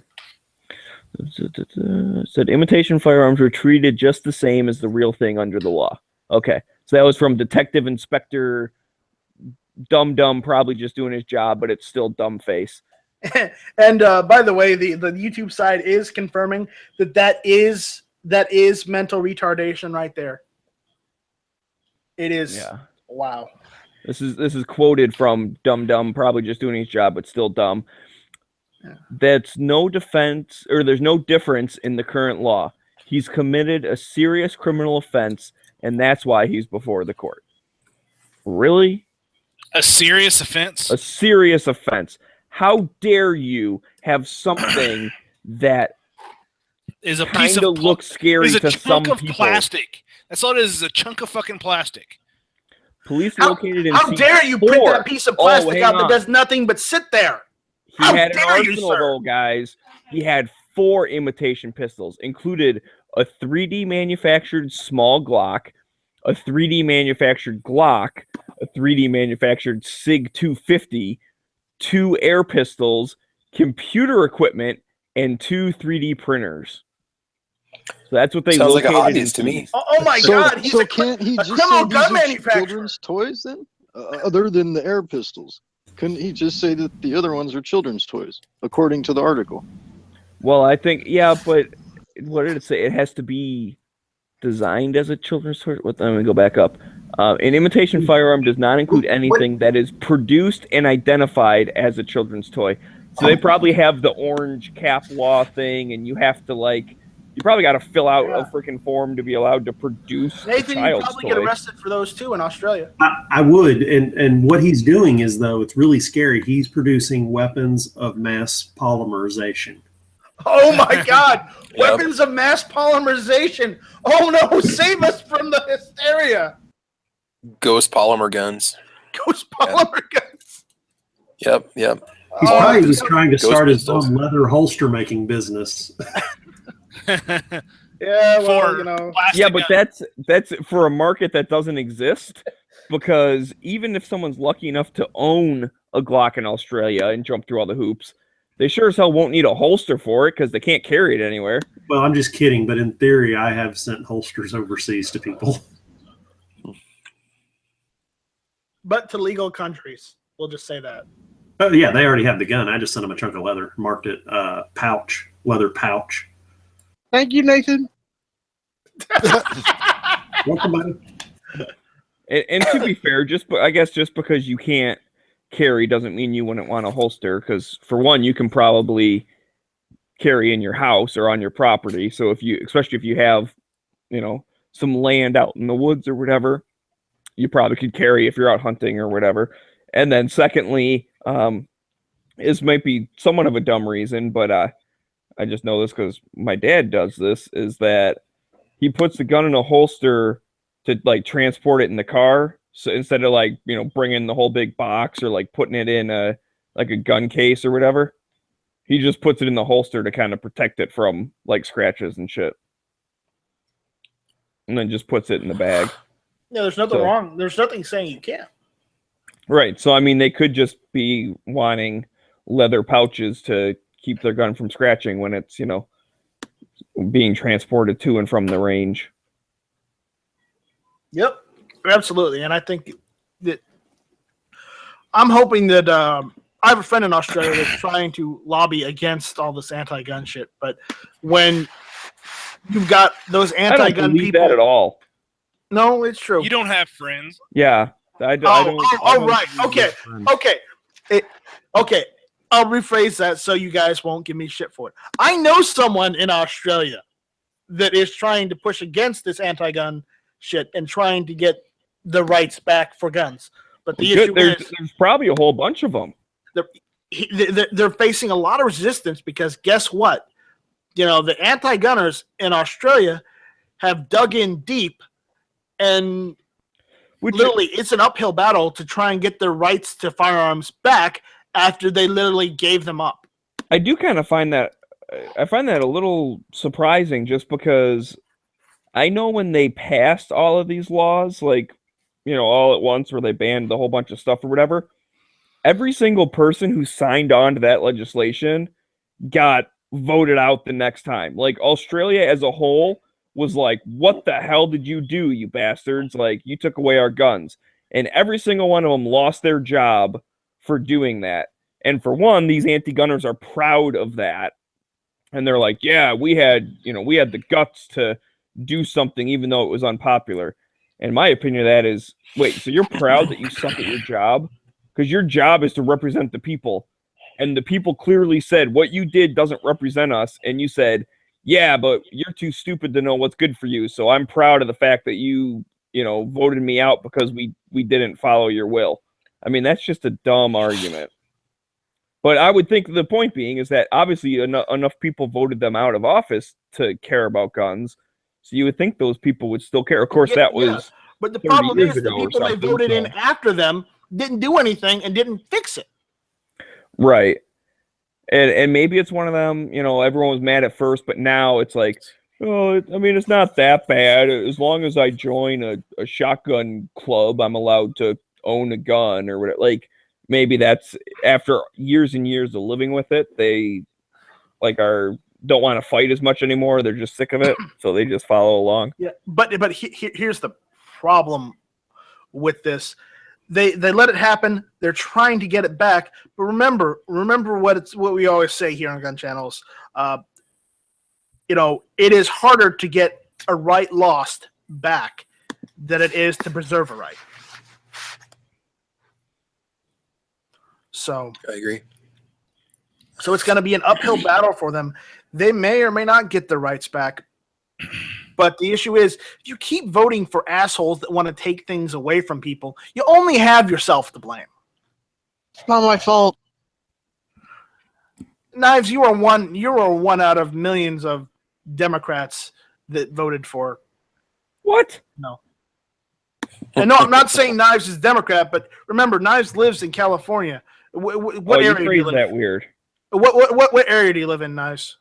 It said imitation firearms were treated just the same as the real thing under the law. Okay, so that was from Detective Inspector Dumb, probably just doing his job, but it's still dumb face. And by the way, the YouTube side is confirming that is mental retardation right there. It is. Yeah. Wow. This is quoted from Dumb, probably just doing his job, but still dumb. Yeah. That's no defense, or there's no difference in the current law. He's committed a serious criminal offense, and that's why he's before the court. Really? A serious offense? A serious offense. How dare you have something that Is a piece kind of of looks scary is a to some chunk of people? plastic. That's all it is a chunk of fucking plastic. Police How located in How C4. dare you print that piece of plastic hang out that on. does nothing but sit there? He How had an dare you, arsenal, sir? though, guys. He had 4 imitation pistols, included a 3D manufactured small Glock, a 3D manufactured Glock, a 3D manufactured SIG 250, 2 air pistols, computer equipment, and 2 3D printers. So that's what they Sounds like a located in hobbyist to me. Keys. Oh my God! He's a can't he a just criminal say gun these are manufacturer. children's toys then? Other than the air pistols, couldn't he just say that the other ones are children's toys, according to the article? Well, I think, yeah, but what did it say? It has to be designed as a children's toy. Let me go back up. An imitation firearm does not include anything that is produced and identified as a children's toy. So they probably have the orange cap law thing, and you have to, like, you probably got to fill out a freaking form to be allowed to produce a Nathan, you child's probably toy. get arrested for those too in Australia. I would, and what he's doing is, though, it's really scary. He's producing weapons of mass polymerization. Oh my God! Yep. Weapons of mass polymerization. Oh no! Save us from the hysteria. Ghost polymer guns. Ghost polymer guns. Yep. He's probably just trying to Ghost start his pistols. own leather holster making business. Yeah, well, For you know. plastic Yeah, but gun. that's for a market that doesn't exist, because even if someone's lucky enough to own a Glock in Australia and jump through all the hoops, they sure as hell won't need a holster for it because they can't carry it anywhere. Well, I'm just kidding, but in theory, I have sent holsters overseas to people. But to legal countries. We'll just say that. Oh, yeah, they already have the gun. I just sent them a chunk of leather, marked it pouch, leather pouch. Thank you, Nathan. Welcome, buddy. And to be fair, I guess just because you can't carry doesn't mean you wouldn't want a holster, because for one, you can probably carry in your house or on your property. So especially if you have, some land out in the woods or whatever, you probably could carry if you're out hunting or whatever. And then secondly, this might be somewhat of a dumb reason, but I just know this because my dad does this, is that he puts the gun in a holster to like transport it in the car. So instead of like, bringing the whole big box or like putting it in a gun case or whatever, he just puts it in the holster to kind of protect it from like scratches and shit. And then just puts it in the bag. Yeah, there's nothing wrong. There's nothing saying you can't. Right. So, I mean, they could just be wanting leather pouches to keep their gun from scratching when it's, being transported to and from the range. Yep, absolutely. And I think that I'm hoping that I have a friend in Australia that's trying to lobby against all this anti-gun shit. But when you've got those I don't anti-gun believe people, that at all. no, it's true. You don't have friends. Yeah. I don't Right. Okay. Okay. I'll rephrase that so you guys won't give me shit for it. I know someone in Australia that is trying to push against this anti-gun shit and trying to get the rights back for guns. But the issue is there's probably a whole bunch of them. they're facing a lot of resistance because guess what? The anti-gunners in Australia have dug in deep, and literally it's an uphill battle to try and get their rights to firearms back after they literally gave them up. I do kind of find that a little surprising, just because I know when they passed all of these laws, like, all at once, where they banned the whole bunch of stuff or whatever, every single person who signed on to that legislation got voted out the next time. Like, Australia as a whole was like, what the hell did you do, you bastards? Like, you took away our guns. And every single one of them lost their job for doing that. And for one, these anti-gunners are proud of that. And they're like, yeah, we had the guts to do something even though it was unpopular. And my opinion of that is, wait, so you're proud that you suck at your job? Because your job is to represent the people. And the people clearly said, what you did doesn't represent us. And you said, yeah, but you're too stupid to know what's good for you. So I'm proud of the fact that you voted me out because we didn't follow your will. I mean, that's just a dumb argument. But I would think the point being is that obviously enough people voted them out of office to care about guns. So you would think those people would still care. Of course, that was. But the problem is the ago or people they something, voted in so. after them didn't do anything and didn't fix it. Right. And maybe it's one of them, everyone was mad at first, but now it's like, oh, I mean, it's not that bad. As long as I join a shotgun club, I'm allowed to own a gun or whatever. Like, maybe that's after years and years of living with it, they like don't want to fight as much anymore. They're just sick of it, so they just follow along. Yeah, but here's the problem with this. They let it happen. They're trying to get it back. But remember what we always say here on gun channels. It is harder to get a right lost back than it is to preserve a right. So I agree. So it's going to be an uphill battle for them. They may or may not get their rights back. But the issue is, if you keep voting for assholes that want to take things away from people, you only have yourself to blame. It's not my fault. Knives, you are one out of millions of Democrats that voted for. What? No. And no, I'm not saying Knives is Democrat, but remember, Knives lives in California. What area do you live? That weird. What area do you live in, Knives?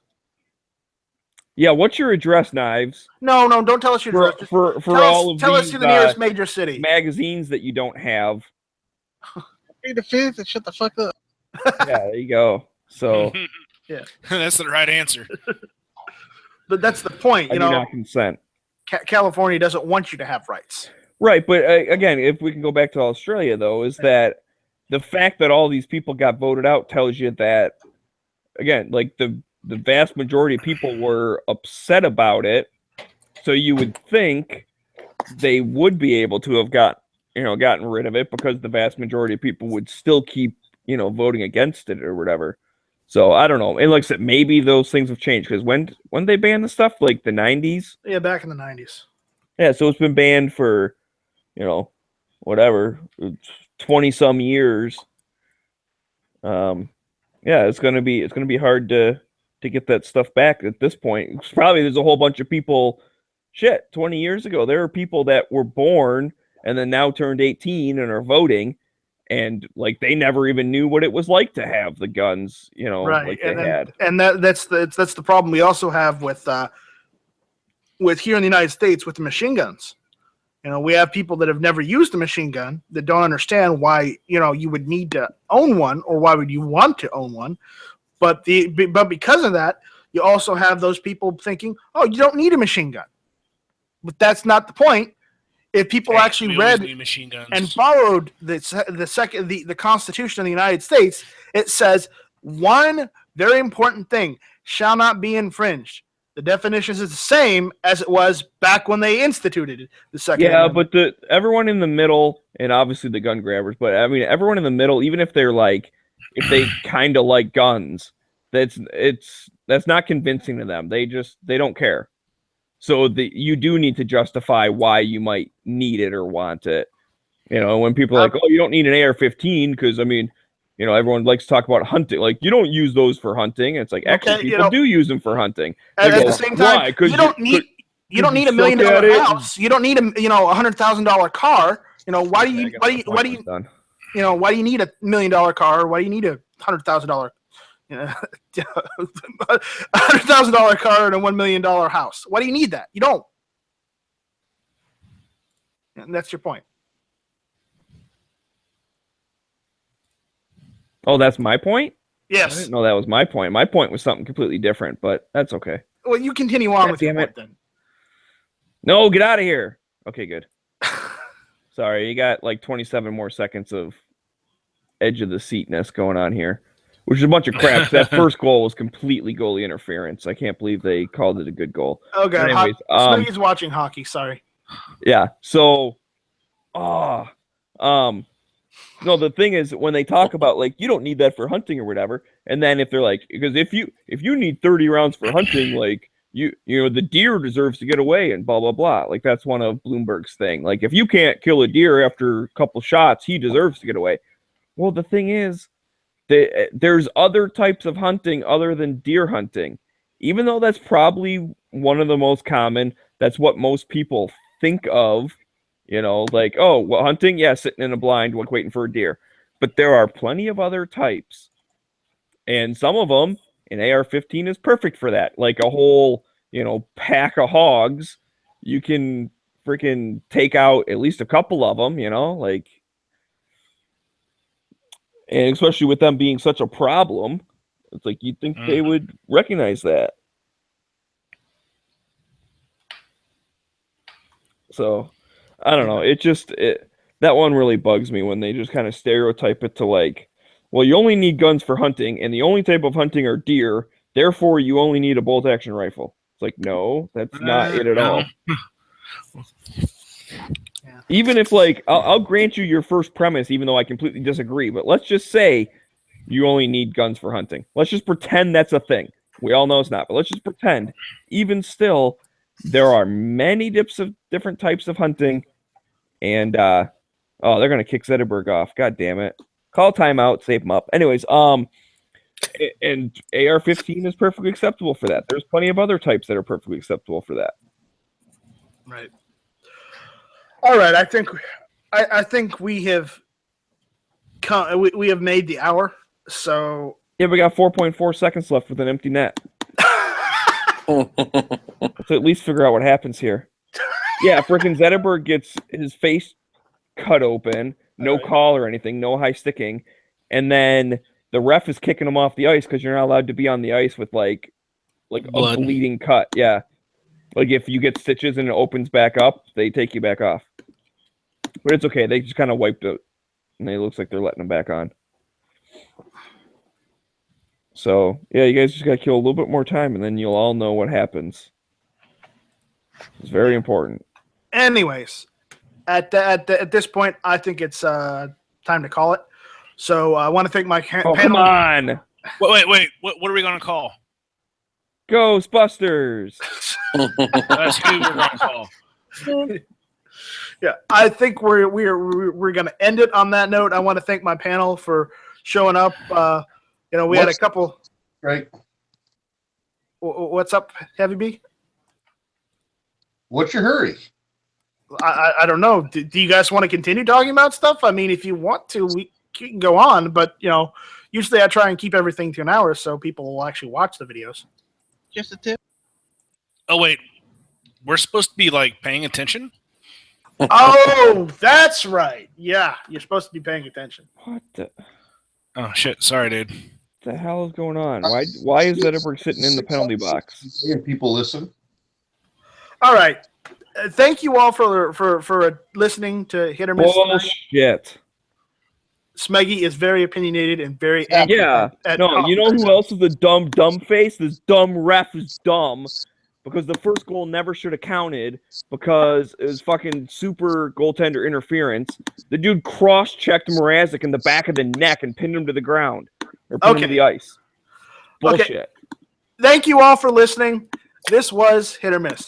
Yeah, what's your address, Knives? No, don't tell us your address. Tell us to the nearest major city. Magazines that you don't have. Read the fifth and shut the fuck up. Yeah, there you go. So yeah, that's the right answer. But that's the point. I do not consent. California doesn't want you to have rights. Right, but again, if we can go back to Australia, though, is that the fact that all these people got voted out tells you that, again, like the vast majority of people were upset about it. So you would think they would be able to have gotten rid of it, because the vast majority of people would still keep, voting against it or whatever. So I don't know. And like I said, maybe those things have changed, because when they banned the stuff, like the 90s? Yeah, back in the 90s. Yeah, so it's been banned for, whatever, 20 some years. Yeah, it's gonna be hard to get that stuff back at this point. Probably there's a whole bunch of people. 20 years ago, there are people that were born and then now turned 18 and are voting, and like they never even knew what it was like to have the guns, right. like they had. And that's the problem we also have with here in the United States with the machine guns. We have people that have never used a machine gun that don't understand why, you would need to own one, or why would you want to own one. But because of that, you also have those people thinking, oh, you don't need a machine gun. But that's not the point. If people actually read and followed the Constitution of the United States, it says one very important thing shall not be infringed. The definitions is the same as it was back when they instituted the Second Amendment. But everyone in the middle, and obviously the gun grabbers, but I mean everyone in the middle, even if if they kind of like guns, that's not convincing to them. They don't care. So you do need to justify why you might need it or want it. When people are like, oh, you don't need an AR-15 because everyone likes to talk about hunting. Like, you don't use those for hunting. It's like, actually, people do use them for hunting. At the same time, you don't need $1 million house. You don't need a $100,000 car. Why do you need $1 million car? Why do you need a $100,000? $100,000 car and a $1 million house. Why do you need that? You don't. And that's your point. Oh, that's my point? Yes. I didn't know that was my point. My point was something completely different, but that's okay. Well, you continue on with your point then. No, get out of here. Okay, good. Sorry, you got like 27 more seconds of edge of the seatness going on here, which is a bunch of crap. That first goal was completely goalie interference. I can't believe they called it a good goal. Okay. Anyways, Smeggy's watching hockey. Sorry. Yeah. So, no, the thing is, when they talk about like you don't need that for hunting or whatever, and then if they're like, because if you need 30 rounds for hunting, like the deer deserves to get away and blah blah blah. Like that's one of Bloomberg's thing. Like if you can't kill a deer after a couple shots, he deserves to get away. Well, the thing is, there's other types of hunting other than deer hunting. Even though that's probably one of the most common, that's what most people think of. Like, oh, well, hunting, yeah, sitting in a blind, waiting for a deer. But there are plenty of other types And some of them, an AR-15 is perfect for that. Like a whole, pack of hogs, you can freaking take out at least a couple of them, like, and especially with them being such a problem, it's like you'd think they would recognize that. So, I don't know. That one really bugs me when they just kind of stereotype it to like, well, you only need guns for hunting, and the only type of hunting are deer. Therefore, you only need a bolt-action rifle. It's like, no, that's not it at all. Even if, like, I'll grant you your first premise, even though I completely disagree. But let's just say you only need guns for hunting. Let's just pretend that's a thing. We all know it's not, but let's just pretend. Even still, there are many different types of hunting, and they're gonna kick Zetterberg off. God damn it! Call timeout, save him up. Anyways, and AR-15 is perfectly acceptable for that. There's plenty of other types that are perfectly acceptable for that. Right. All right. I think we have we have made the hour. So yeah, we got 4.4 seconds left with an empty net. So at least figure out what happens here. Yeah, freaking Zetterberg gets his face cut open, no call or anything, no high sticking, and then the ref is kicking him off the ice because you're not allowed to be on the ice with like Blood. a bleeding cut. Yeah, like if you get stitches and it opens back up, they take you back off. But it's okay. They just kind of wiped it, and it looks like they're letting him back on. So yeah, you guys just gotta kill a little bit more time, and then you'll all know what happens. It's very important. Anyways, at this point, I think it's time to call it. So I want to thank my panel. Come on, Wait. What are we gonna call? Ghostbusters. That's who we're gonna call. Yeah, I think we're going to end it on that note. I want to thank my panel for showing up. We had a couple. Right. What's up, Heavy B? What's your hurry? I don't know. Do you guys want to continue talking about stuff? I mean, if you want to, we can go on. But usually I try and keep everything to an hour so people will actually watch the videos. Just a tip. Oh wait, we're supposed to be like paying attention. Oh, that's right. Yeah, you're supposed to be paying attention. What the? Oh shit! Sorry, dude. What the hell is going on? Why is Zetterberg sitting in the penalty box? People listen. All right. Thank you all for listening to Hit or Miss. Bullshit. Smeggy is very opinionated and very angry. Yeah. No, you know who else is the dumb face? This dumb ref is dumb because the first goal never should have counted because it was fucking super goaltender interference. The dude cross-checked Mrazek in the back of the neck and pinned him to the ground. Or pinned him to the ice. Bullshit. Okay. Thank you all for listening. This was Hit or Miss.